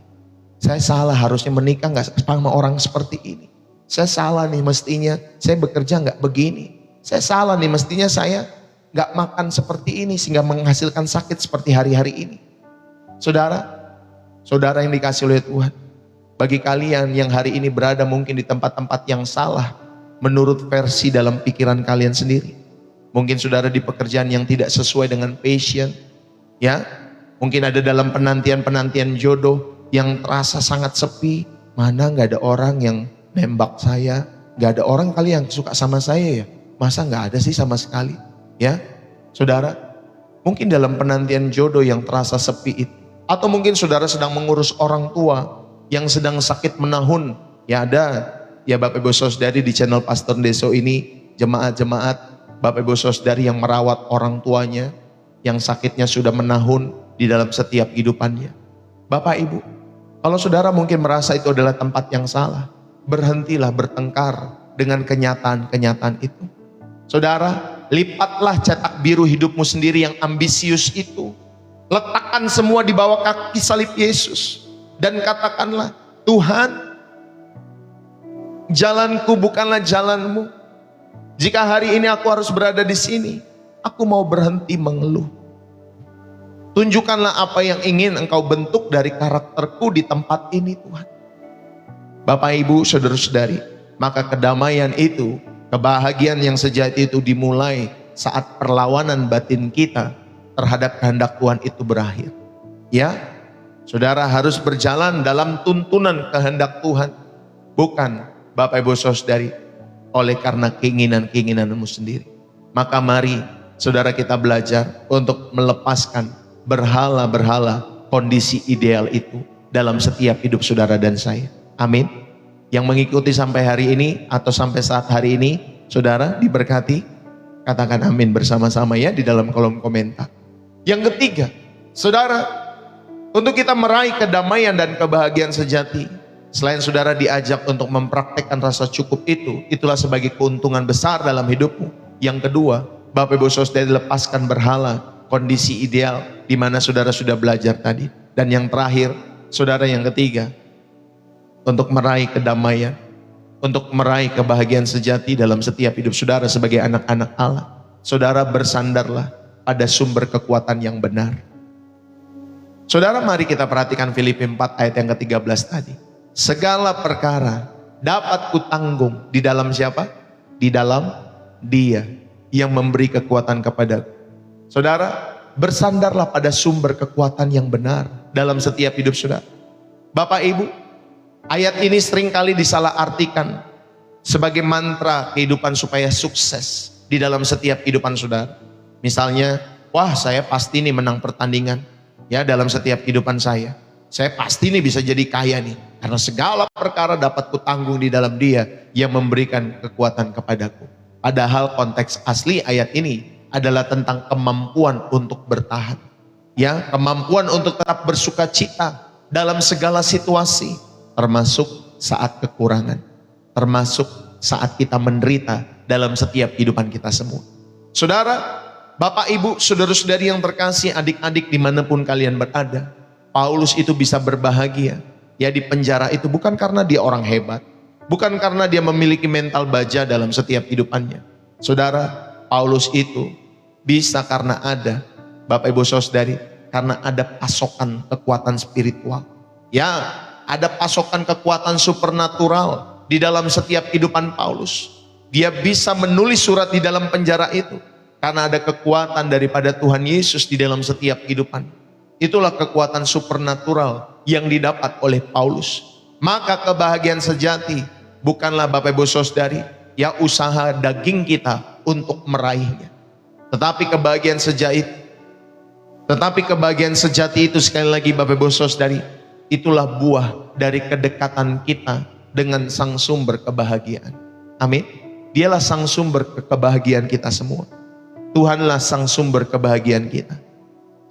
Saya salah harusnya menikah gak sama orang seperti ini. Saya salah nih mestinya saya bekerja gak begini. Saya salah nih mestinya saya gak makan seperti ini sehingga menghasilkan sakit seperti hari-hari ini. Saudara yang dikasih oleh Tuhan. Bagi kalian yang hari ini berada mungkin di tempat-tempat yang salah menurut versi dalam pikiran kalian sendiri. Mungkin saudara di pekerjaan yang tidak sesuai dengan passion. Ya, mungkin ada dalam penantian-penantian jodoh yang terasa sangat sepi. Mana gak ada orang yang nembak saya, gak ada orang kali yang suka sama saya ya. Masa gak ada sih sama sekali? Ya, saudara, mungkin dalam penantian jodoh yang terasa sepi itu. Atau mungkin saudara sedang mengurus orang tua yang sedang sakit menahun. Ya ada, ya Bapak Ibu Saudari di channel Pastor Deso ini, jemaat-jemaat, Bapak Ibu Saudari yang merawat orang tuanya, yang sakitnya sudah menahun di dalam setiap kehidupannya. Bapak Ibu, kalau saudara mungkin merasa itu adalah tempat yang salah, berhentilah bertengkar dengan kenyataan-kenyataan itu. Saudara, lipatlah cetak biru hidupmu sendiri yang ambisius itu. Letakkan semua di bawah kaki salib Yesus. Dan katakanlah, Tuhan, jalanku bukanlah jalanmu. Jika hari ini aku harus berada di sini, aku mau berhenti mengeluh. Tunjukkanlah apa yang ingin engkau bentuk dari karakterku di tempat ini Tuhan. Bapak Ibu saudara-saudari, maka kedamaian itu, kebahagiaan yang sejati itu dimulai saat perlawanan batin kita terhadap kehendak Tuhan itu berakhir. Ya, saudara harus berjalan dalam tuntunan kehendak Tuhan. Bukan Bapak Ibu saudari oleh karena keinginan-keinginanmu sendiri. Maka mari saudara kita belajar untuk melepaskan berhala-berhala kondisi ideal itu dalam setiap hidup saudara dan saya. Amin. Yang mengikuti sampai hari ini atau sampai saat hari ini, saudara diberkati. Katakan amin bersama-sama ya di dalam kolom komentar. Yang ketiga, saudara, untuk kita meraih kedamaian dan kebahagiaan sejati, selain saudara diajak untuk mempraktekkan rasa cukup itu, itulah sebagai keuntungan besar dalam hidupmu. Yang kedua, Bapak Ibu Saudara lepaskan berhala, kondisi ideal di mana saudara sudah belajar tadi. Dan yang terakhir, saudara yang ketiga, untuk meraih kedamaian, untuk meraih kebahagiaan sejati dalam setiap hidup saudara sebagai anak-anak Allah, saudara bersandarlah pada sumber kekuatan yang benar. Saudara, mari kita perhatikan Filipi 4 ayat yang ke-13 tadi. Segala perkara dapat kutanggung di dalam siapa? Di dalam Dia yang memberi kekuatan kepadaku. Saudara, bersandarlah pada sumber kekuatan yang benar dalam setiap hidup saudara. Bapak Ibu, ayat ini seringkali disalahartikan sebagai mantra kehidupan supaya sukses di dalam setiap kehidupan saudara. Misalnya, wah saya pasti nih menang pertandingan ya dalam setiap kehidupan saya. Saya pasti nih bisa jadi kaya nih karena segala perkara dapat kutanggung di dalam Dia yang memberikan kekuatan kepadaku. Padahal konteks asli ayat ini adalah tentang kemampuan untuk bertahan. Ya, kemampuan untuk tetap bersuka cita dalam segala situasi, termasuk saat kekurangan, termasuk saat kita menderita dalam setiap kehidupan kita semua. Saudara, Bapak Ibu, saudara-saudari yang terkasih, adik-adik dimanapun kalian berada, Paulus itu bisa berbahagia ya di penjara itu bukan karena dia orang hebat, bukan karena dia memiliki mental baja dalam setiap kehidupannya. Saudara, Paulus itu bisa karena ada, Bapak Ibu Saudari, karena ada pasokan kekuatan spiritual. Ya, ada pasokan kekuatan supernatural di dalam setiap kehidupan Paulus. Dia bisa menulis surat di dalam penjara itu karena ada kekuatan daripada Tuhan Yesus di dalam setiap kehidupan. Itulah kekuatan supernatural yang didapat oleh Paulus. Maka kebahagiaan sejati bukanlah Bapak Ibu Saudari ya usaha daging kita untuk meraihnya. Tetapi kebahagiaan sejati itu sekali lagi Bapak Ibu Saudari, itulah buah dari kedekatan kita dengan sang sumber kebahagiaan. Amin. Dialah sang sumber kebahagiaan kita semua. Tuhanlah sang sumber kebahagiaan kita.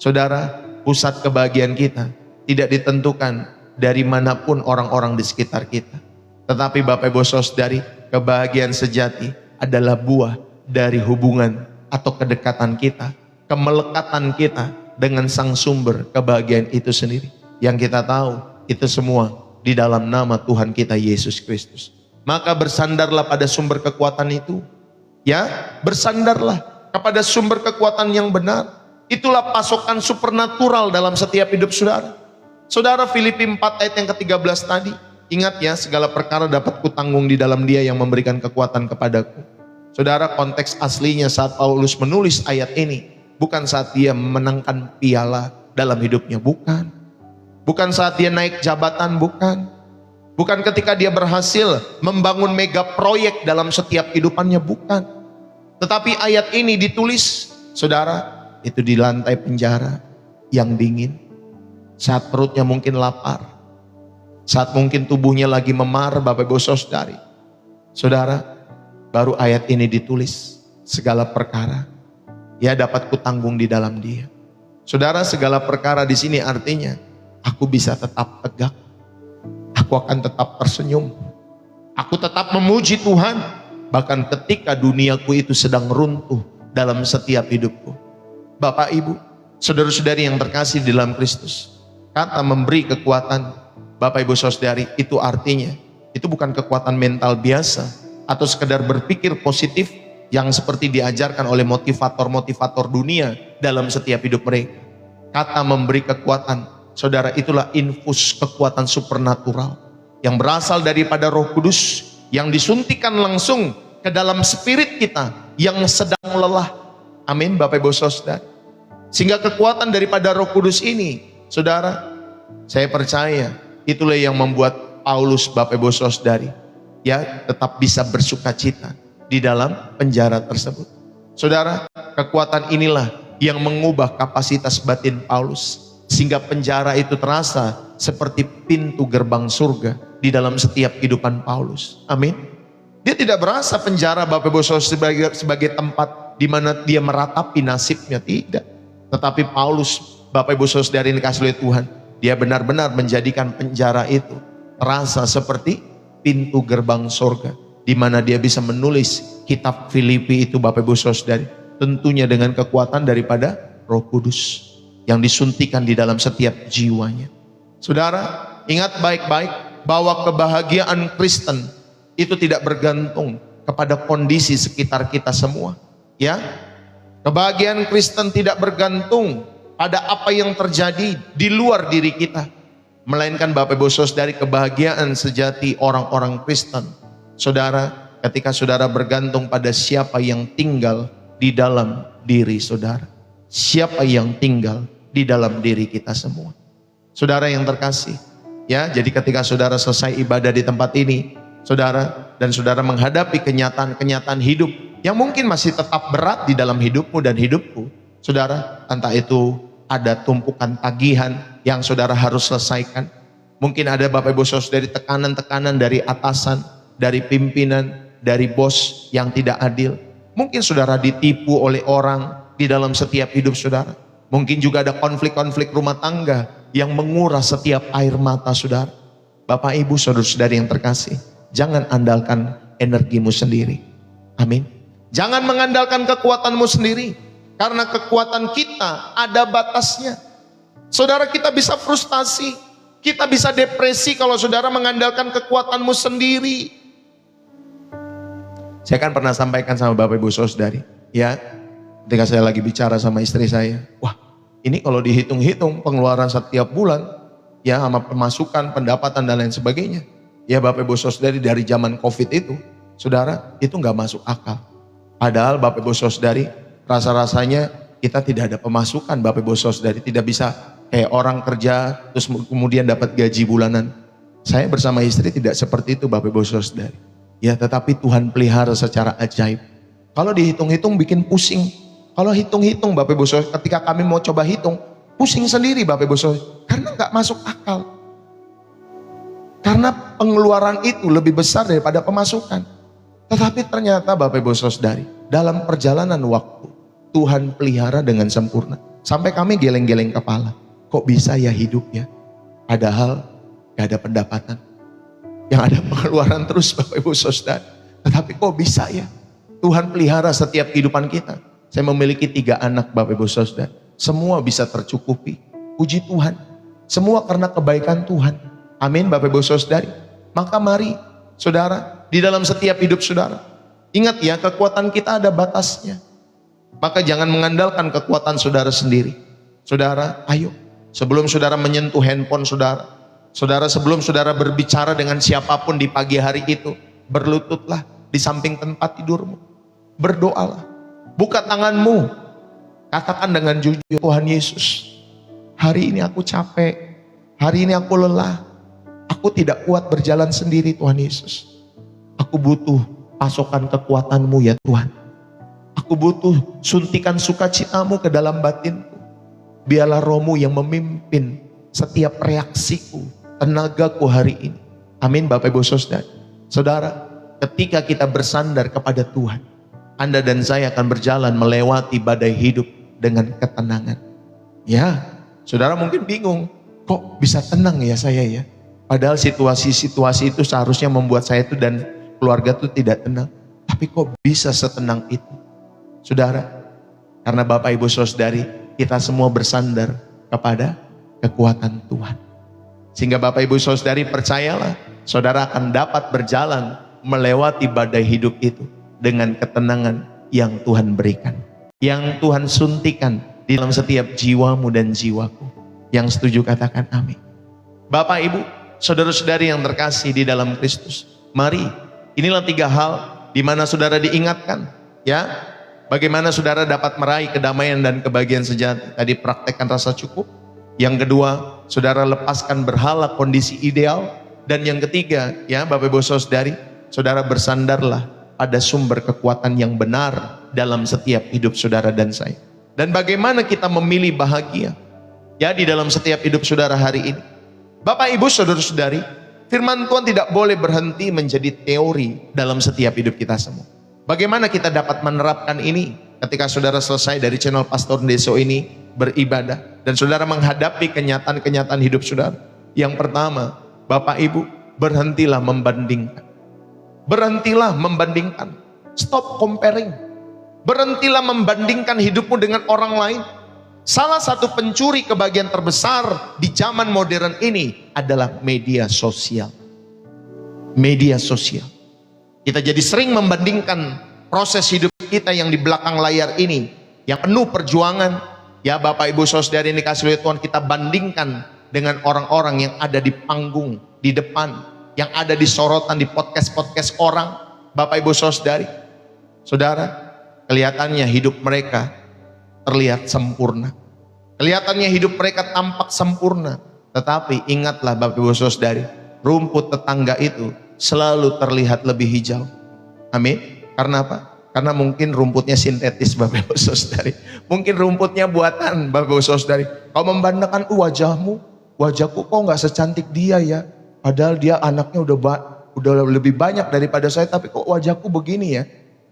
Saudara, pusat kebahagiaan kita tidak ditentukan dari manapun orang-orang di sekitar kita. Tetapi Bapak Ibu Saudari, kebahagiaan sejati adalah buah dari hubungan atau kedekatan kita kemelekatan kita dengan sang sumber kebahagiaan itu sendiri. Yang kita tahu itu semua di dalam nama Tuhan kita Yesus Kristus. Maka bersandarlah pada sumber kekuatan itu. Ya, bersandarlah kepada sumber kekuatan yang benar. Itulah pasokan supernatural dalam setiap hidup saudara. Saudara, Filipi 4 ayat yang ke-13 tadi. Ingat ya, segala perkara dapat kutanggung di dalam Dia yang memberikan kekuatan kepadaku. Saudara, konteks aslinya saat Paulus menulis ayat ini, bukan saat dia memenangkan piala dalam hidupnya, bukan. Bukan saat dia naik jabatan, bukan. Bukan ketika dia berhasil membangun mega proyek dalam setiap kehidupannya, bukan. Tetapi ayat ini ditulis, saudara, itu di lantai penjara yang dingin. Saat perutnya mungkin lapar. Saat mungkin tubuhnya lagi memar, Bapak Ibu Saudari. Saudara, baru ayat ini ditulis. Segala perkara ya dapat kutanggung di dalam Dia. Saudara, segala perkara di sini artinya aku bisa tetap tegak. Aku akan tetap tersenyum. Aku tetap memuji Tuhan. Bahkan ketika duniaku itu sedang runtuh dalam setiap hidupku. Bapak Ibu, saudara-saudari yang terkasih di dalam Kristus. Kata memberi kekuatan, Bapak Ibu Saudari, itu artinya itu bukan kekuatan mental biasa atau sekedar berpikir positif yang seperti diajarkan oleh motivator-motivator dunia dalam setiap hidup mereka. Kata memberi kekuatan, saudara, itulah infus kekuatan supernatural yang berasal daripada Roh Kudus yang disuntikan langsung ke dalam spirit kita yang sedang lelah. Amin, Bapak Ibu Saudara. Sehingga kekuatan daripada Roh Kudus ini, saudara, saya percaya itulah yang membuat Paulus, Bapak Ibu Saudari, ya tetap bisa bersuka cita di dalam penjara tersebut. Saudara, kekuatan inilah yang mengubah kapasitas batin Paulus, sehingga penjara itu terasa seperti pintu gerbang surga di dalam setiap kehidupan Paulus. Amin. Dia tidak berasa penjara, Bapak Ibu Saudara, sebagai tempat di mana dia meratapi nasibnya, tidak. Tetapi Paulus, Bapak Ibu Saudara yang dikasihi oleh Tuhan, dia benar-benar menjadikan penjara itu terasa seperti pintu gerbang surga, di mana dia bisa menulis kitab Filipi itu, Bapak Ibu Saudara, tentunya dengan kekuatan daripada Roh Kudus yang disuntikan di dalam setiap jiwanya. Saudara, ingat baik-baik bahwa kebahagiaan Kristen itu tidak bergantung kepada kondisi sekitar kita semua, ya. Kebahagiaan Kristen tidak bergantung pada apa yang terjadi di luar diri kita, melainkan Bapak Ibu Saudari, kebahagiaan sejati orang-orang Kristen, saudara, ketika saudara bergantung pada siapa yang tinggal di dalam diri saudara, siapa yang tinggal di dalam diri kita semua. Saudara yang terkasih, ya, jadi ketika saudara selesai ibadah di tempat ini, saudara, dan saudara menghadapi kenyataan-kenyataan hidup yang mungkin masih tetap berat di dalam hidupmu dan hidupku, saudara, entah itu ada tumpukan tagihan yang saudara harus selesaikan. Mungkin ada Bapak Ibu Saudara dari tekanan-tekanan dari atasan, dari pimpinan, dari bos yang tidak adil. Mungkin saudara ditipu oleh orang di dalam setiap hidup saudara. Mungkin juga ada konflik-konflik rumah tangga yang menguras setiap air mata saudara. Bapak Ibu Saudara-saudari yang terkasih, jangan andalkan energimu sendiri. Amin. Jangan mengandalkan kekuatanmu sendiri, karena kekuatan kita ada batasnya. Saudara, kita bisa frustasi, kita bisa depresi kalau saudara mengandalkan kekuatanmu sendiri. Saya kan pernah sampaikan sama Bapak Ibu Saudari, ya, ketika saya lagi bicara sama istri saya, wah, ini kalau dihitung-hitung pengeluaran setiap bulan, ya, sama pemasukan, pendapatan dan lain sebagainya, ya Bapak Ibu Saudari, dari zaman COVID itu, saudara, itu nggak masuk akal. Padahal Bapak Ibu Saudari, rasa-rasanya kita tidak ada pemasukan, Bapak Ibu Saudari, tidak bisa kayak orang kerja terus kemudian dapat gaji bulanan. Saya bersama istri tidak seperti itu, Bapak Ibu Saudari. Ya, tetapi Tuhan pelihara secara ajaib. Kalau dihitung-hitung bikin pusing. Kalau hitung-hitung, Bapak Ibu Saudari, ketika kami mau coba hitung, pusing sendiri, Bapak Ibu Saudari, karena nggak masuk akal. Karena pengeluaran itu lebih besar daripada pemasukan. Tetapi ternyata Bapak Ibu Saudari, dalam perjalanan waktu, Tuhan pelihara dengan sempurna. Sampai kami geleng-geleng kepala. Kok bisa ya hidupnya? Padahal gak ada pendapatan. Yang ada pengeluaran terus, Bapak Ibu Saudari. Tetapi kok bisa ya? Tuhan pelihara setiap kehidupan kita. Saya memiliki 3 anak Bapak Ibu Saudara. Semua bisa tercukupi. Puji Tuhan. Semua karena kebaikan Tuhan. Amin Bapak Ibu Saudari. Maka mari saudara, di dalam setiap hidup saudara, ingat ya, kekuatan kita ada batasnya. Maka jangan mengandalkan kekuatan saudara sendiri. Saudara, ayo, sebelum saudara menyentuh handphone saudara, sebelum saudara berbicara dengan siapapun di pagi hari itu, berlututlah di samping tempat tidurmu. Berdoalah. Buka tanganmu. Katakan dengan jujur, Tuhan Yesus, hari ini aku capek. Hari ini aku lelah. Aku tidak kuat berjalan sendiri Tuhan Yesus. Aku butuh pasokan kekuatan-Mu ya Tuhan. Aku butuh suntikan sukacitamu ke dalam batinku. Biarlah Roh-Mu yang memimpin setiap reaksiku, tenagaku hari ini. Amin Bapak Ibu Saudara. Saudara, ketika kita bersandar kepada Tuhan, Anda dan saya akan berjalan melewati badai hidup dengan ketenangan. Ya, saudara mungkin bingung, kok bisa tenang ya saya ya? Padahal situasi-situasi itu seharusnya membuat saya itu dan keluarga itu tidak tenang. Tapi kok bisa setenang itu? Saudara, karena Bapak Ibu Saudari, kita semua bersandar kepada kekuatan Tuhan. Sehingga Bapak Ibu Saudari percayalah, saudara akan dapat berjalan melewati badai hidup itu dengan ketenangan yang Tuhan berikan. Yang Tuhan suntikan di dalam setiap jiwamu dan jiwaku. Yang setuju katakan amin. Bapak Ibu, saudara-saudari yang terkasih di dalam Kristus, mari, inilah 3 hal di mana saudara diingatkan, ya, bagaimana saudara dapat meraih kedamaian dan kebahagiaan sejati. Tadi praktekkan rasa cukup. Yang kedua, saudara lepaskan berhala kondisi ideal. Dan yang ketiga, ya Bapak Ibu Saudari, saudara bersandarlah pada sumber kekuatan yang benar dalam setiap hidup saudara dan saya. Dan bagaimana kita memilih bahagia, ya, di dalam setiap hidup saudara hari ini. Bapak Ibu Saudara-saudari, firman Tuhan tidak boleh berhenti menjadi teori dalam setiap hidup kita semua. Bagaimana kita dapat menerapkan ini ketika saudara selesai dari channel Pastor Deso ini beribadah dan saudara menghadapi kenyataan-kenyataan hidup saudara. Yang pertama, Bapak Ibu, berhentilah membandingkan. Berhentilah membandingkan. Stop comparing. Berhentilah membandingkan hidupmu dengan orang lain. Salah satu pencuri kebahagiaan terbesar di zaman modern ini adalah media sosial. Media sosial. Kita jadi sering membandingkan proses hidup kita yang di belakang layar ini, yang penuh perjuangan. Ya Bapak Ibu Saudari ini kasih oleh Tuhan, kita bandingkan dengan orang-orang yang ada di panggung, di depan, yang ada di sorotan, di podcast-podcast orang. Bapak Ibu Saudari, saudara, kelihatannya hidup mereka terlihat sempurna. Kelihatannya hidup mereka tampak sempurna. Tetapi ingatlah Bapak Ibu Saudari, rumput tetangga itu selalu terlihat lebih hijau. Amin. Karena apa? Karena mungkin rumputnya sintetis Bapak Ibu Saudari. Mungkin rumputnya buatan Bapak Ibu Saudari. Kau membandingkan wajahku kok nggak secantik dia ya. Padahal dia anaknya udah lebih banyak daripada saya, tapi kok wajahku begini ya.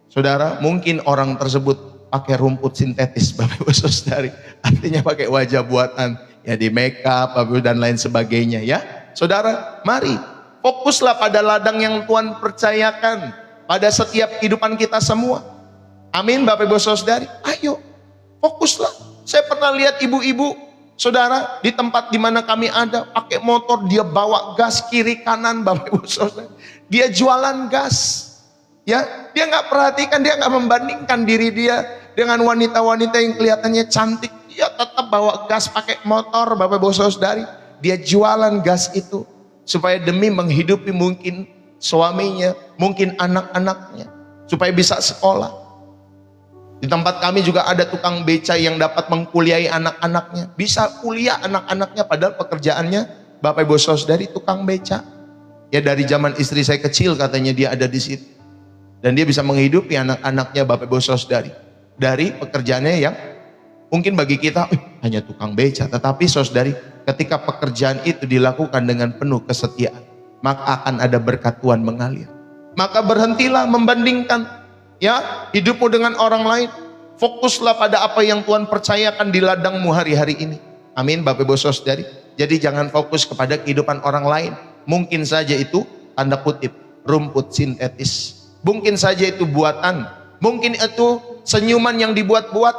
Saudara, mungkin orang tersebut pakai rumput sintetis Bapak Ibu Saudari. Artinya pakai wajah buatan, ya di make up dan lain sebagainya ya. Saudara, mari fokuslah pada ladang yang Tuhan percayakan pada setiap kehidupan kita semua. Amin Bapak Ibu Saudari. Ayo, fokuslah. Saya pernah lihat ibu-ibu, saudara, di tempat di mana kami ada, pakai motor, dia bawa gas kiri kanan Bapak Ibu Saudari. Dia jualan gas. Ya, dia nggak perhatikan, dia nggak membandingkan diri dia dengan wanita-wanita yang kelihatannya cantik. Dia tetap bawa gas pakai motor Bapak Ibu Saudari. Dia jualan gas itu supaya demi menghidupi mungkin suaminya, mungkin anak-anaknya, supaya bisa sekolah. Di tempat kami juga ada tukang beca yang dapat mengkuliahi anak-anaknya. Bisa kuliah anak-anaknya padahal pekerjaannya Bapak Ibu Saudari tukang beca. Ya dari zaman istri saya kecil katanya dia ada di situ. Dan dia bisa menghidupi anak-anaknya Bapak Ibu Saudari. Dari pekerjaannya yang mungkin bagi kita hanya tukang beca. Tetapi saudari, ketika pekerjaan itu dilakukan dengan penuh kesetiaan, maka akan ada berkat Tuhan mengalir. Maka berhentilah membandingkan ya hidupmu dengan orang lain. Fokuslah pada apa yang Tuhan percayakan di ladangmu hari-hari ini. Amin Bapak Ibu Saudari. Jadi jangan fokus kepada kehidupan orang lain. Mungkin saja itu tanda kutip rumput sintetis. Mungkin saja itu buatan. Mungkin itu senyuman yang dibuat-buat,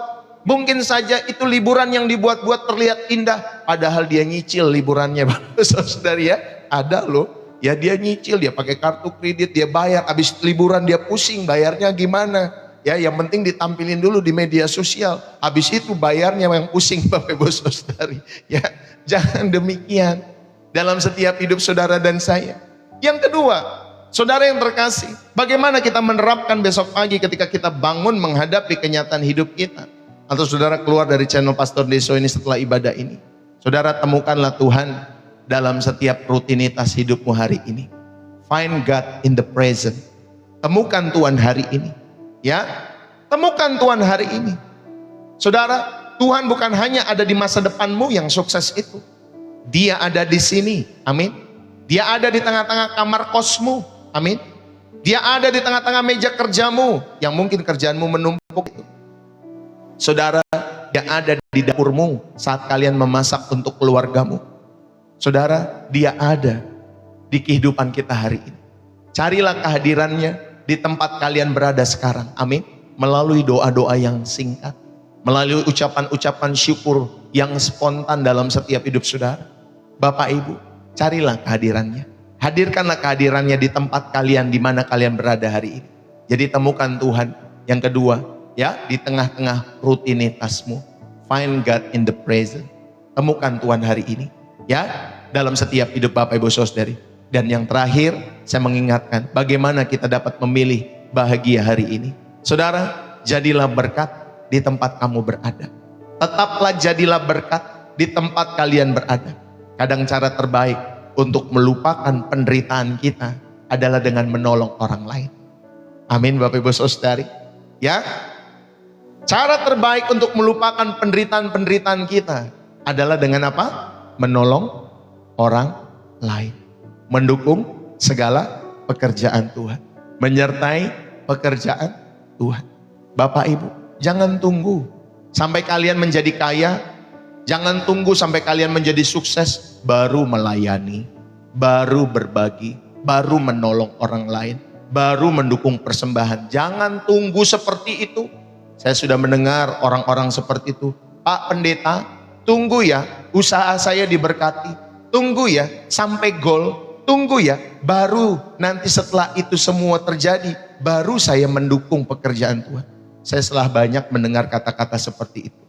mungkin saja itu liburan yang dibuat-buat terlihat indah, padahal dia nyicil liburannya, saudari ya. Ada loh, ya dia nyicil, dia pakai kartu kredit, dia bayar, habis liburan dia pusing bayarnya gimana. Ya, yang penting ditampilin dulu di media sosial, habis itu bayarnya yang pusing, Bapak Ibu Saudari. Ya, jangan demikian dalam setiap hidup saudara dan saya. Yang kedua, saudara yang terkasih, bagaimana kita menerapkan besok pagi ketika kita bangun menghadapi kenyataan hidup kita? Atau saudara keluar dari channel Pastor Deso ini setelah ibadah ini, saudara temukanlah Tuhan dalam setiap rutinitas hidupmu hari ini. Find God in the present. Temukan Tuhan hari ini. Ya, temukan Tuhan hari ini. Saudara, Tuhan bukan hanya ada di masa depanmu yang sukses itu. Dia ada di sini, amin. Dia ada di tengah-tengah kamar kosmu, amin. Dia ada di tengah-tengah meja kerjamu, yang mungkin kerjaanmu menumpuk itu. Saudara, dia ada di dapurmu saat kalian memasak untuk keluargamu. Saudara, dia ada di kehidupan kita hari ini. Carilah kehadirannya di tempat kalian berada sekarang, amin. Melalui doa-doa yang singkat, melalui ucapan-ucapan syukur yang spontan dalam setiap hidup saudara. Bapak Ibu, carilah kehadirannya. Hadirkanlah kehadirannya di tempat kalian di mana kalian berada hari ini. Jadi temukan Tuhan. Yang kedua, ya, di tengah-tengah rutinitasmu. Find God in the present. Temukan Tuhan hari ini, ya, dalam setiap hidup Bapak Ibu Saudari. Dan yang terakhir, saya mengingatkan bagaimana kita dapat memilih bahagia hari ini. Saudara, jadilah berkat di tempat kamu berada. Tetaplah jadilah berkat di tempat kalian berada. Kadang cara terbaik untuk melupakan penderitaan kita adalah dengan menolong orang lain. Amin, Bapak Ibu Saudari. Ya, cara terbaik untuk melupakan penderitaan-penderitaan kita adalah dengan apa? Menolong orang lain. Mendukung segala pekerjaan Tuhan. Menyertai pekerjaan Tuhan. Bapak Ibu, jangan tunggu sampai kalian menjadi kaya. Jangan tunggu sampai kalian menjadi sukses baru melayani, baru berbagi, baru menolong orang lain, baru mendukung persembahan. Jangan tunggu seperti itu. Saya sudah mendengar orang-orang seperti itu. Pak Pendeta, tunggu ya usaha saya diberkati. Tunggu ya sampai gol. Tunggu ya, baru nanti setelah itu semua terjadi, baru saya mendukung pekerjaan Tuhan. Saya telah banyak mendengar kata-kata seperti itu.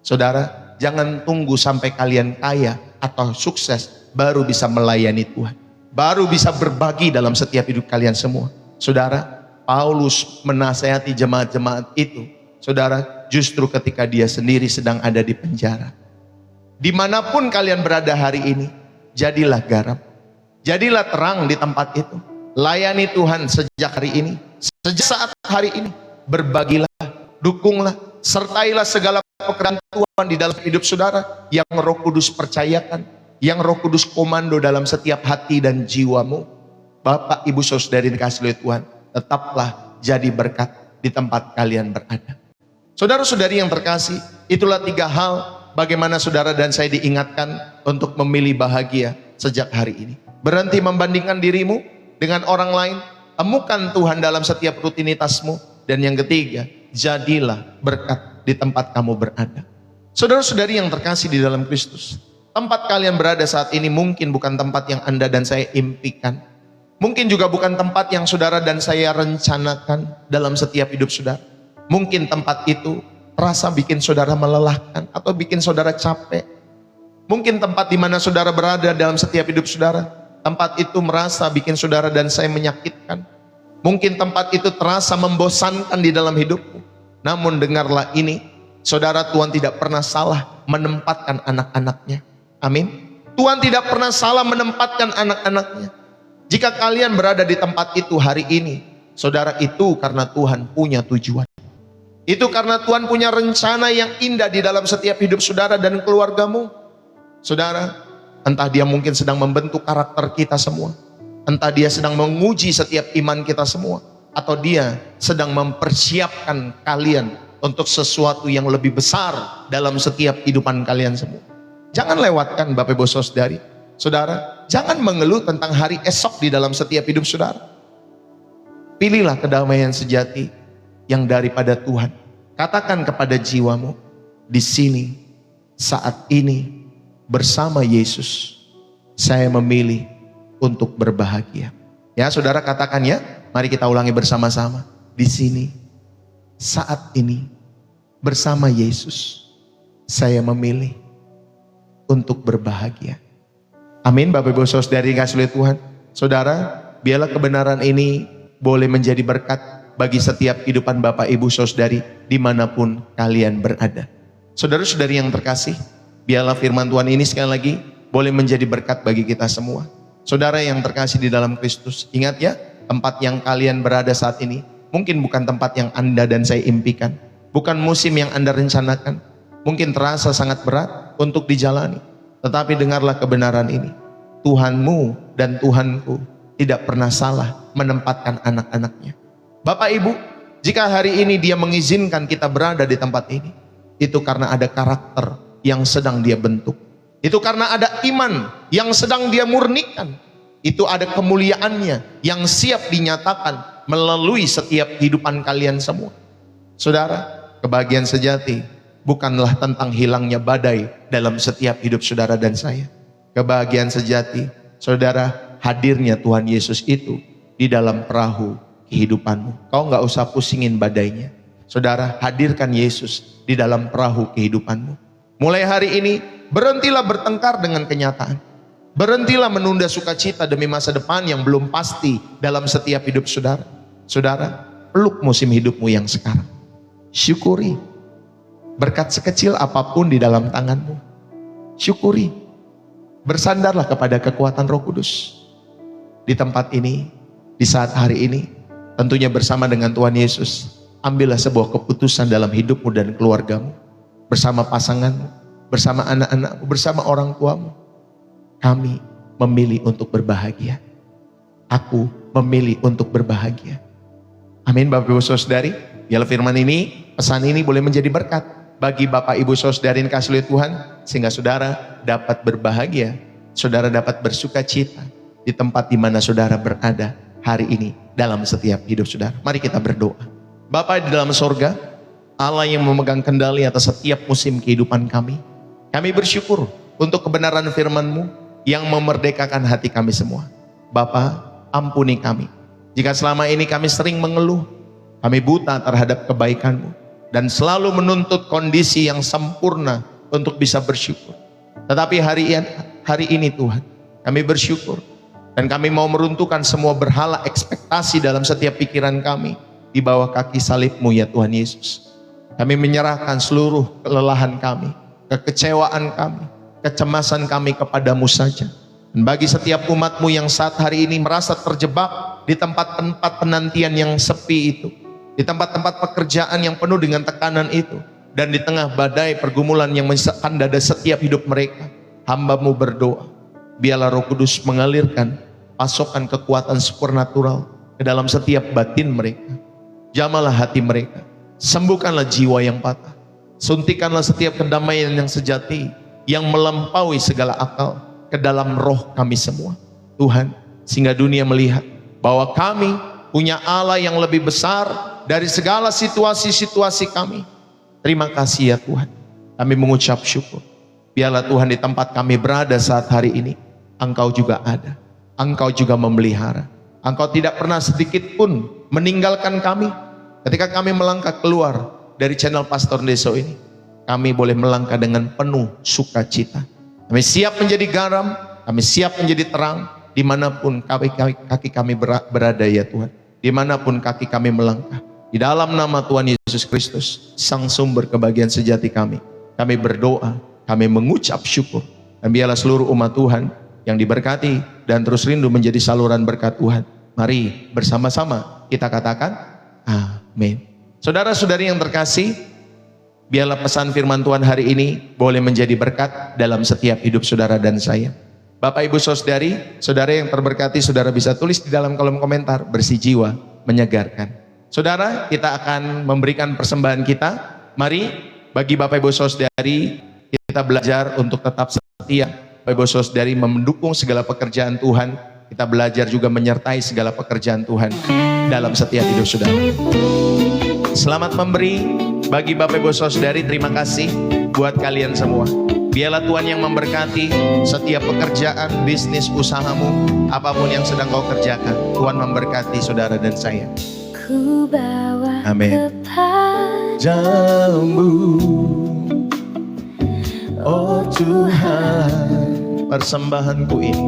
Saudara, jangan tunggu sampai kalian kaya atau sukses, baru bisa melayani Tuhan. Baru bisa berbagi dalam setiap hidup kalian semua. Saudara, Paulus menasihati jemaat-jemaat itu. Saudara, justru ketika dia sendiri sedang ada di penjara. Dimanapun kalian berada hari ini, jadilah garam. Jadilah terang di tempat itu. Layani Tuhan sejak hari ini. Sejak saat hari ini. Berbagilah, dukunglah, sertailah segala pekerjaan Tuhan di dalam hidup saudara. Yang Roh Kudus percayakan. Yang Roh Kudus komando dalam setiap hati dan jiwamu. Bapak, Ibu, Saudari dikasihi oleh Tuhan. Tetaplah jadi berkat di tempat kalian berada. Saudara-saudari yang terkasih, itulah 3 hal bagaimana saudara dan saya diingatkan untuk memilih bahagia sejak hari ini. Berhenti membandingkan dirimu dengan orang lain. Temukan Tuhan dalam setiap rutinitasmu. Dan yang ketiga, jadilah berkat di tempat kamu berada. Saudara-saudari yang terkasih di dalam Kristus, tempat kalian berada saat ini mungkin bukan tempat yang Anda dan saya impikan. Mungkin juga bukan tempat yang saudara dan saya rencanakan dalam setiap hidup saudara. Mungkin tempat itu terasa bikin saudara melelahkan atau bikin saudara capek. Mungkin tempat di mana saudara berada dalam setiap hidup saudara, tempat itu merasa bikin saudara dan saya menyakitkan. Mungkin tempat itu terasa membosankan di dalam hidupmu. Namun dengarlah ini, saudara, Tuhan tidak pernah salah menempatkan anak-anaknya. Amin. Tuhan tidak pernah salah menempatkan anak-anaknya. Jika kalian berada di tempat itu hari ini, saudara, itu karena Tuhan punya tujuan. Itu karena Tuhan punya rencana yang indah di dalam setiap hidup saudara dan keluargamu. Saudara, entah dia mungkin sedang membentuk karakter kita semua. Entah dia sedang menguji setiap iman kita semua. Atau dia sedang mempersiapkan kalian untuk sesuatu yang lebih besar dalam setiap kehidupan kalian semua. Jangan lewatkan Bapak Ibu Saudari. Saudara, jangan mengeluh tentang hari esok di dalam setiap hidup saudara. Pilihlah kedamaian sejati yang daripada Tuhan. Katakan kepada jiwamu, di sini, saat ini, bersama Yesus, saya memilih untuk berbahagia. Ya, saudara katakan ya, mari kita ulangi bersama-sama. Di sini, saat ini, bersama Yesus, saya memilih untuk berbahagia. Amin. Bapak Ibu Saudari kasih oleh Tuhan. Saudara, biarlah kebenaran ini boleh menjadi berkat bagi setiap kehidupan Bapak Ibu Saudari dimanapun kalian berada. Saudara-saudari yang terkasih, biarlah firman Tuhan ini sekali lagi boleh menjadi berkat bagi kita semua. Saudara yang terkasih di dalam Kristus, ingat ya, tempat yang kalian berada saat ini mungkin bukan tempat yang Anda dan saya impikan, bukan musim yang Anda rencanakan, mungkin terasa sangat berat untuk dijalani. Tetapi dengarlah kebenaran ini, Tuhanmu dan Tuhanku tidak pernah salah menempatkan anak-anaknya. Bapak Ibu, jika hari ini Dia mengizinkan kita berada di tempat ini, itu karena ada karakter yang sedang Dia bentuk. Itu karena ada iman yang sedang Dia murnikan. Itu ada kemuliaannya yang siap dinyatakan melalui setiap kehidupan kalian semua. Saudara, kebahagiaan sejati bukanlah tentang hilangnya badai dalam setiap hidup saudara dan saya. Kebahagiaan sejati, saudara, hadirnya Tuhan Yesus itu di dalam perahu kehidupanmu. Kau nggak usah pusingin badainya. Saudara, hadirkan Yesus di dalam perahu kehidupanmu. Mulai hari ini, berhentilah bertengkar dengan kenyataan. Berhentilah menunda sukacita demi masa depan yang belum pasti dalam setiap hidup saudara. Saudara, peluk musim hidupmu yang sekarang. Syukuri berkat sekecil apapun di dalam tanganmu. Syukuri. Bersandarlah kepada kekuatan Roh Kudus. Di tempat ini, di saat hari ini, tentunya bersama dengan Tuhan Yesus, ambillah sebuah keputusan dalam hidupmu dan keluargamu, bersama pasanganmu, bersama anak-anakmu, bersama orang tuamu. Kami memilih untuk berbahagia. Aku memilih untuk berbahagia. Amin. Bapak Ibu Saudari, biarlah firman ini, pesan ini boleh menjadi berkat bagi Bapak Ibu Saudari yang kasih oleh Tuhan, sehingga saudara dapat berbahagia, saudara dapat bersuka cita di tempat di mana saudara berada hari ini dalam setiap hidup saudara. Mari kita berdoa. Bapa di dalam sorga, Allah yang memegang kendali atas setiap musim kehidupan kami bersyukur untuk kebenaran firman-Mu yang memerdekakan hati kami semua. Bapa, ampuni kami jika selama ini kami sering mengeluh, kami buta terhadap kebaikan-Mu, dan selalu menuntut kondisi yang sempurna untuk bisa bersyukur. Tetapi hari ini Tuhan, kami bersyukur, dan kami mau meruntuhkan semua berhala ekspektasi dalam setiap pikiran kami di bawah kaki salib-Mu ya Tuhan Yesus. Kami menyerahkan seluruh kelelahan kami, kekecewaan kami, kecemasan kami kepadamu saja. Dan bagi setiap umat-Mu yang saat hari ini merasa terjebak di tempat-tempat penantian yang sepi itu, di tempat-tempat pekerjaan yang penuh dengan tekanan itu, dan di tengah badai pergumulan yang menyesakan dada setiap hidup mereka, hamba-Mu berdoa, biarlah Roh Kudus mengalirkan pasokan kekuatan supernatural ke dalam setiap batin mereka. Jamahlah hati mereka, sembuhkanlah jiwa yang patah, suntikanlah setiap kedamaian yang sejati yang melampaui segala akal ke dalam roh kami semua Tuhan, sehingga dunia melihat bahwa kami punya Allah yang lebih besar dari segala situasi-situasi kami. Terima kasih ya Tuhan, kami mengucap syukur. Biarlah Tuhan di tempat kami berada saat hari ini, Engkau juga ada, Engkau juga memelihara. Engkau tidak pernah sedikit pun meninggalkan kami. Ketika kami melangkah keluar dari channel Pastor Deso ini, kami boleh melangkah dengan penuh sukacita. Kami siap menjadi garam, kami siap menjadi terang, dimanapun kaki kami berada ya Tuhan. Dimanapun kaki kami melangkah. Di dalam nama Tuhan Yesus Kristus, Sang Sumber kebahagiaan sejati kami berdoa, kami mengucap syukur. Dan biarlah seluruh umat Tuhan yang diberkati dan terus rindu menjadi saluran berkat Tuhan. Mari bersama-sama kita katakan, amin. Saudara-saudari yang terkasih, biarlah pesan firman Tuhan hari ini boleh menjadi berkat dalam setiap hidup saudara dan saya. Bapak Ibu Saudari, saudara yang terberkati, saudara bisa tulis di dalam kolom komentar, bersih jiwa, menyegarkan. Saudara, kita akan memberikan persembahan kita. Mari, bagi Bapak Ibu Saudari, kita belajar untuk tetap setia. Bapak Ibu Saudari mendukung segala pekerjaan Tuhan. Kita belajar juga menyertai segala pekerjaan Tuhan dalam setiap hidup saudara. Selamat memberi, Bagi Bapak Ibu Saudari, terima kasih buat kalian semua. Biarlah Tuhan yang memberkati setiap pekerjaan, bisnis, usahamu, apapun yang sedang kau kerjakan. Tuhan memberkati saudara dan saya. Amin. Jambu, oh Tuhan, persembahanku ini,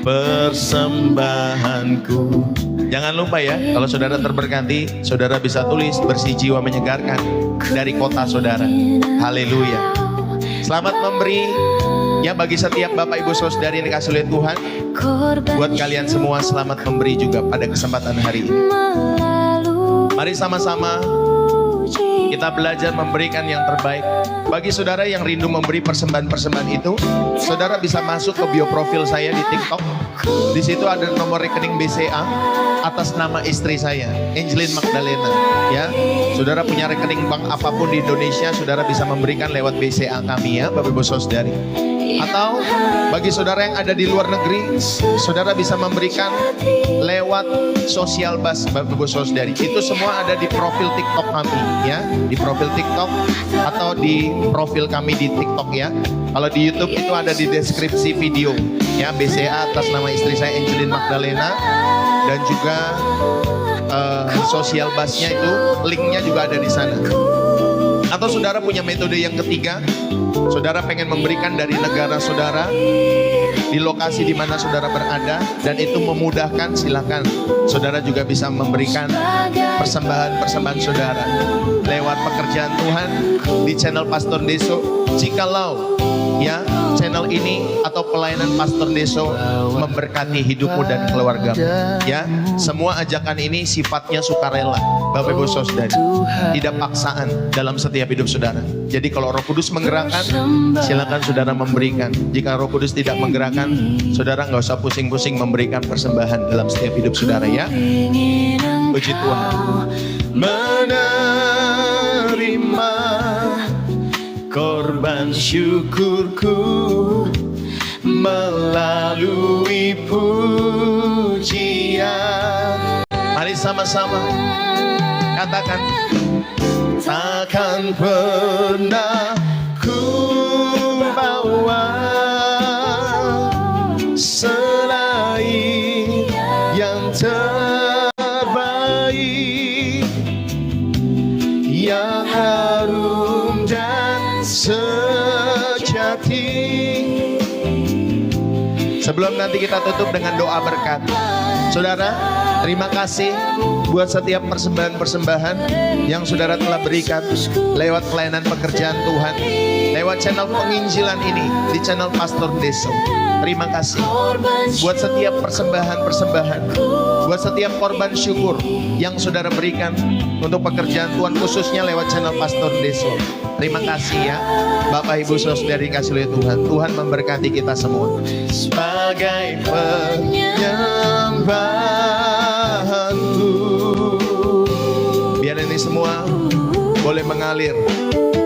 persembahanku. Jangan lupa ya, kalau saudara terberkati, saudara bisa tulis bersih jiwa menyegarkan dari kota saudara. Haleluya. Selamat memberi ya bagi setiap Bapak Ibu Saudari yang dikasih oleh Tuhan. Buat kalian semua selamat memberi juga pada kesempatan hari ini. Mari sama-sama kita belajar memberikan yang terbaik. Bagi saudara yang rindu memberi persembahan-persembahan itu, saudara bisa masuk ke bio profil saya di TikTok. Di situ ada nomor rekening BCA atas nama istri saya, Angelin Magdalena. Ya, saudara punya rekening bank apapun di Indonesia, saudara bisa memberikan lewat BCA kami ya, Bapak Ibu Saudari. Atau bagi saudara yang ada di luar negeri, saudara bisa memberikan lewat Social Bus Bapak Ibu Saudari. Itu semua ada di profil TikTok kami ya, di profil TikTok atau di profil kami di TikTok ya. Kalau di YouTube itu ada di deskripsi video ya, BCA atas nama istri saya Angelin Magdalena, dan juga Social Busnya itu linknya juga ada di sana. Atau saudara punya metode yang ketiga, saudara pengen memberikan dari negara saudara di lokasi di mana saudara berada, dan itu memudahkan, silakan saudara juga bisa memberikan persembahan-persembahan saudara lewat pekerjaan Tuhan di channel Pastor Deso. Jikalau ya channel ini atau pelayanan Pastor Deso memberkati hidupmu dan keluargamu ya, semua ajakan ini sifatnya sukarela Bapak Ibu Saudari, tidak paksaan dalam setiap hidup saudara. Jadi kalau Roh Kudus menggerakkan, silakan saudara memberikan. Jika Roh Kudus tidak menggerakkan, saudara nggak usah pusing-pusing memberikan persembahan dalam setiap hidup saudara ya. Puji Tuhan. Menerima korban syukurku melalui pujian. Mari sama-sama katakan, takkan pernah ku bawa selain yang terbaik, yang harum dan sejati. Sebelum nanti kita tutup dengan doa berkat, saudara, terima kasih buat setiap persembahan-persembahan yang saudara telah berikan lewat pelayanan pekerjaan Tuhan, lewat channel penginjilan ini di channel Pastor Deso. Terima kasih buat setiap persembahan-persembahan, buat setiap korban syukur yang saudara berikan untuk pekerjaan Tuhan, khususnya lewat channel Pastor Deso. Terima kasih ya Bapak Ibu Saudari dikasih oleh Tuhan. Tuhan memberkati kita semua. Sebagai penyembahanku, biar ini semua boleh mengalir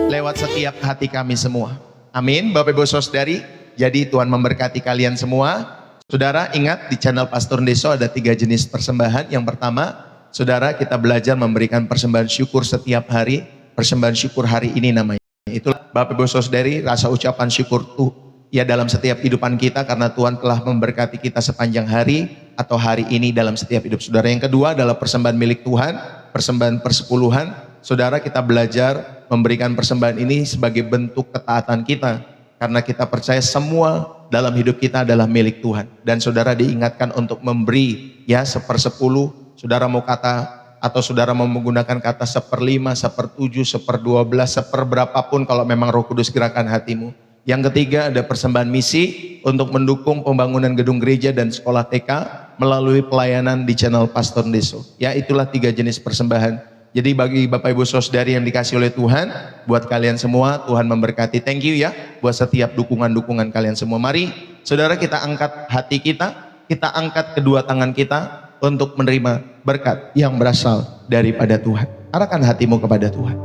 lewat setiap hati kami semua. Amin Bapak Ibu Saudari. Jadi Tuhan memberkati kalian semua. Saudara ingat di channel Pastor Deso ada 3 jenis persembahan. Yang pertama, saudara kita belajar memberikan persembahan syukur setiap hari. Persembahan syukur hari ini namanya. Itulah Bapak Ibu Saudari, rasa ucapan syukur tuh ya dalam setiap kehidupan kita karena Tuhan telah memberkati kita sepanjang hari atau hari ini dalam setiap hidup saudara. Yang kedua adalah persembahan milik Tuhan, persembahan persepuluhan. Saudara kita belajar memberikan persembahan ini sebagai bentuk ketaatan kita. Karena kita percaya semua dalam hidup kita adalah milik Tuhan. Dan saudara diingatkan untuk memberi ya 1/10. Saudara mau kata atau saudara mau menggunakan kata 1/5, 1/7, 1/12, 1/berapapun kalau memang Roh Kudus gerakan hatimu. Yang ketiga ada persembahan misi untuk mendukung pembangunan gedung gereja dan sekolah TK melalui pelayanan di channel Pastor Deso. Ya itulah 3 jenis persembahan. Jadi bagi Bapak Ibu Saudari yang dikasih oleh Tuhan, buat kalian semua Tuhan memberkati. Thank you ya buat setiap dukungan-dukungan kalian semua. Mari saudara kita angkat hati kita angkat kedua tangan kita untuk menerima berkat yang berasal daripada Tuhan. Arahkan hatimu kepada Tuhan.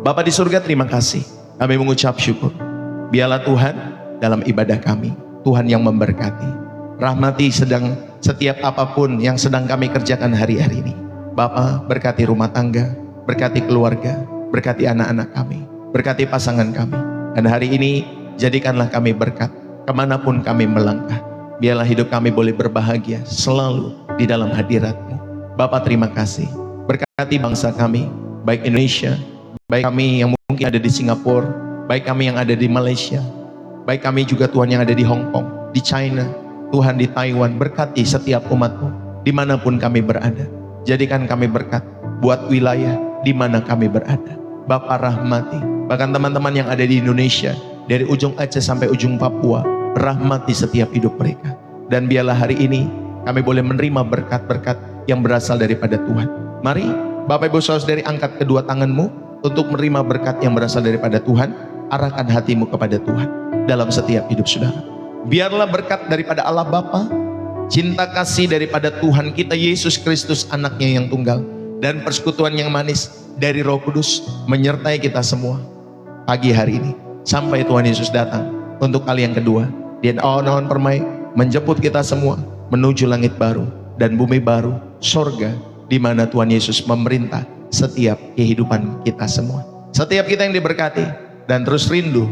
Bapa di surga, terima kasih. Kami mengucap syukur. Biarlah Tuhan dalam ibadah kami, Tuhan yang memberkati. Rahmati setiap apapun yang sedang kami kerjakan hari-hari ini. Bapa berkati rumah tangga, berkati keluarga, berkati anak-anak kami, berkati pasangan kami. Dan hari ini jadikanlah kami berkat kemanapun kami melangkah. Biarlah hidup kami boleh berbahagia selalu di dalam hadirat-Mu. Bapa, terima kasih. Berkati bangsa kami, baik Indonesia, baik kami yang mungkin ada di Singapura, baik kami yang ada di Malaysia, baik kami juga Tuhan yang ada di Hong Kong, di China, Tuhan di Taiwan. Berkati setiap umat-Mu dimanapun kami berada. Jadikan kami berkat buat wilayah di mana kami berada. Bapa, rahmati bahkan teman-teman yang ada di Indonesia, dari ujung Aceh sampai ujung Papua. Rahmati setiap hidup mereka. Dan biarlah hari ini kami boleh menerima berkat-berkat yang berasal daripada Tuhan. Mari Bapak Ibu Saudari angkat kedua tanganmu untuk menerima berkat yang berasal daripada Tuhan. Arahkan hatimu kepada Tuhan dalam setiap hidup saudara. Biarlah berkat daripada Allah Bapa, cinta kasih daripada Tuhan kita Yesus Kristus anaknya yang tunggal, dan persekutuan yang manis dari Roh Kudus menyertai kita semua pagi hari ini sampai Tuhan Yesus datang untuk kali yang kedua. Dia awan-awan permai menjemput kita semua menuju langit baru dan bumi baru, sorga di mana Tuhan Yesus memerintah setiap kehidupan kita semua. Setiap kita yang diberkati dan terus rindu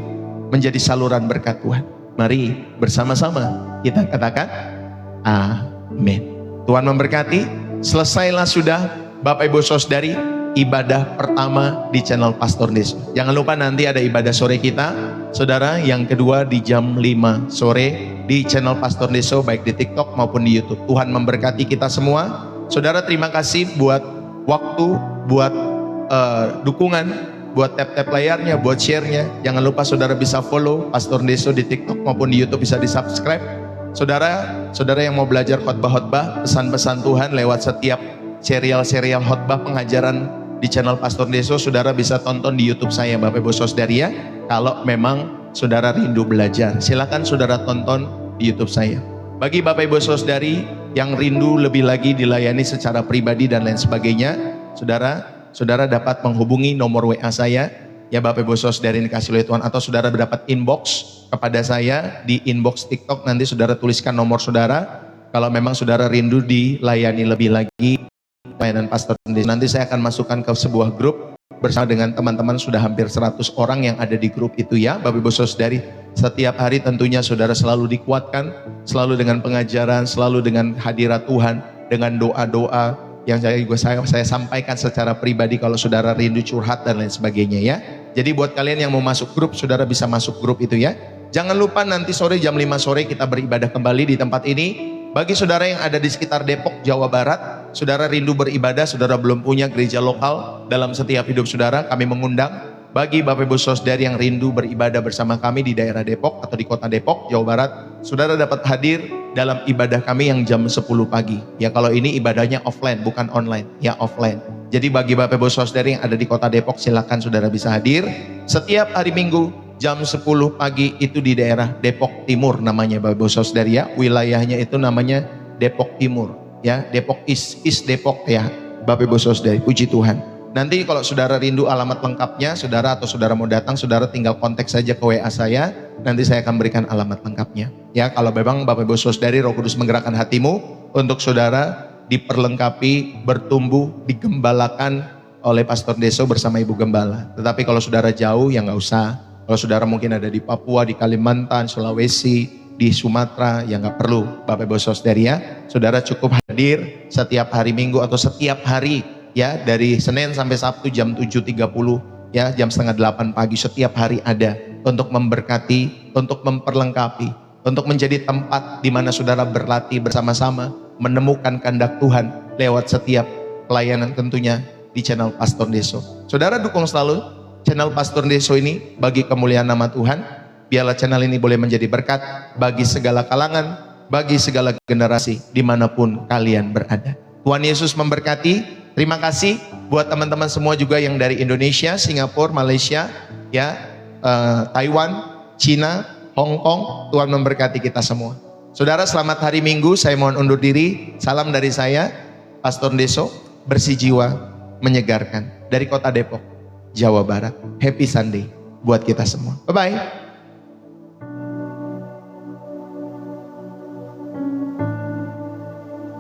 menjadi saluran berkat Tuhan. Mari bersama-sama kita katakan amin. Tuhan memberkati. Selesailah sudah Bapak Ibu Saudari ibadah pertama di channel Pastor Deso. Jangan lupa nanti ada ibadah sore kita, saudara, yang kedua di jam 5 sore di channel Pastor Deso, baik di TikTok maupun di YouTube. Tuhan memberkati kita semua. Saudara, terima kasih buat waktu, buat dukungan, buat tap-tap layarnya, buat share-nya. Jangan lupa saudara bisa follow Pastor Deso di TikTok maupun di YouTube, bisa di subscribe. Saudara yang mau belajar khotbah-khotbah, pesan-pesan Tuhan lewat setiap serial-serial khotbah pengajaran di channel Pastor Deso, saudara bisa tonton di YouTube saya, Bapak Ibu Saudari ya. Kalau memang saudara rindu belajar, silakan saudara tonton di YouTube saya. Bagi Bapak Ibu Saudari yang rindu lebih lagi dilayani secara pribadi dan lain sebagainya, saudara dapat menghubungi nomor WA saya ya, Bapak Ibu Saudari yang dikasih oleh Tuhan, atau saudara dapat inbox kepada saya di inbox TikTok. Nanti saudara tuliskan nomor saudara kalau memang saudara rindu dilayani lebih lagi pelayanan Pastor Deso. Nanti saya akan masukkan ke sebuah grup bersama dengan teman-teman, sudah hampir 100 orang yang ada di grup itu ya, Bapak Ibu Saudari. Setiap hari tentunya saudara selalu dikuatkan, selalu dengan pengajaran, selalu dengan hadirat Tuhan, dengan doa-doa yang saya sampaikan secara pribadi kalau saudara rindu curhat dan lain sebagainya ya. Jadi buat kalian yang mau masuk grup, saudara bisa masuk grup itu ya. Jangan lupa nanti sore jam 5 sore kita beribadah kembali di tempat ini. Bagi saudara yang ada di sekitar Depok, Jawa Barat, saudara rindu beribadah, saudara belum punya gereja lokal dalam setiap hidup saudara, kami mengundang. Bagi Bapak Ibu Saudari yang rindu beribadah bersama kami di daerah Depok atau di kota Depok, Jawa Barat, saudara dapat hadir dalam ibadah kami yang jam 10 pagi. Ya, kalau ini ibadahnya offline, bukan online, ya offline. Jadi bagi Bapak Ibu Saudari yang ada di kota Depok, silakan saudara bisa hadir. Setiap hari Minggu jam 10 pagi itu di daerah Depok Timur namanya, Bapak Ibu Saudari ya. Wilayahnya itu namanya Depok Timur ya, Depok East Depok ya, Bapak Ibu Saudari. Puji Tuhan. Nanti kalau saudara rindu alamat lengkapnya, saudara atau saudara mau datang, saudara tinggal kontak saja ke WA saya. Nanti saya akan berikan alamat lengkapnya. Ya, kalau memang Bapak Ibu Saudari Roh Kudus menggerakkan hatimu untuk saudara diperlengkapi, bertumbuh, digembalakan oleh Pastor Deso bersama Ibu Gembala. Tetapi kalau saudara jauh ya nggak usah. Kalau saudara mungkin ada di Papua, di Kalimantan, Sulawesi, di Sumatera, ya nggak perlu Bapak Ibu Saudari ya. Saudara cukup hadir setiap hari Minggu atau setiap hari ya, dari Senin sampai Sabtu jam 7.30 ya, jam setengah 8 pagi, setiap hari ada untuk memberkati, untuk memperlengkapi, untuk menjadi tempat di mana saudara berlatih bersama-sama, menemukan kehendak Tuhan lewat setiap pelayanan tentunya di channel Pastor Deso. Saudara dukung selalu channel Pastor Deso ini bagi kemuliaan nama Tuhan. Biarlah channel ini boleh menjadi berkat bagi segala kalangan, bagi segala generasi dimanapun kalian berada. Tuhan Yesus memberkati. Terima kasih buat teman-teman semua juga yang dari Indonesia, Singapura, Malaysia, ya, Taiwan, Cina, Hong Kong. Tuhan memberkati kita semua. Saudara, selamat hari Minggu. Saya mohon undur diri. Salam dari saya, Pastor Deso, bersih jiwa, menyegarkan dari kota Depok, Jawa Barat. Happy Sunday buat kita semua. Bye-bye.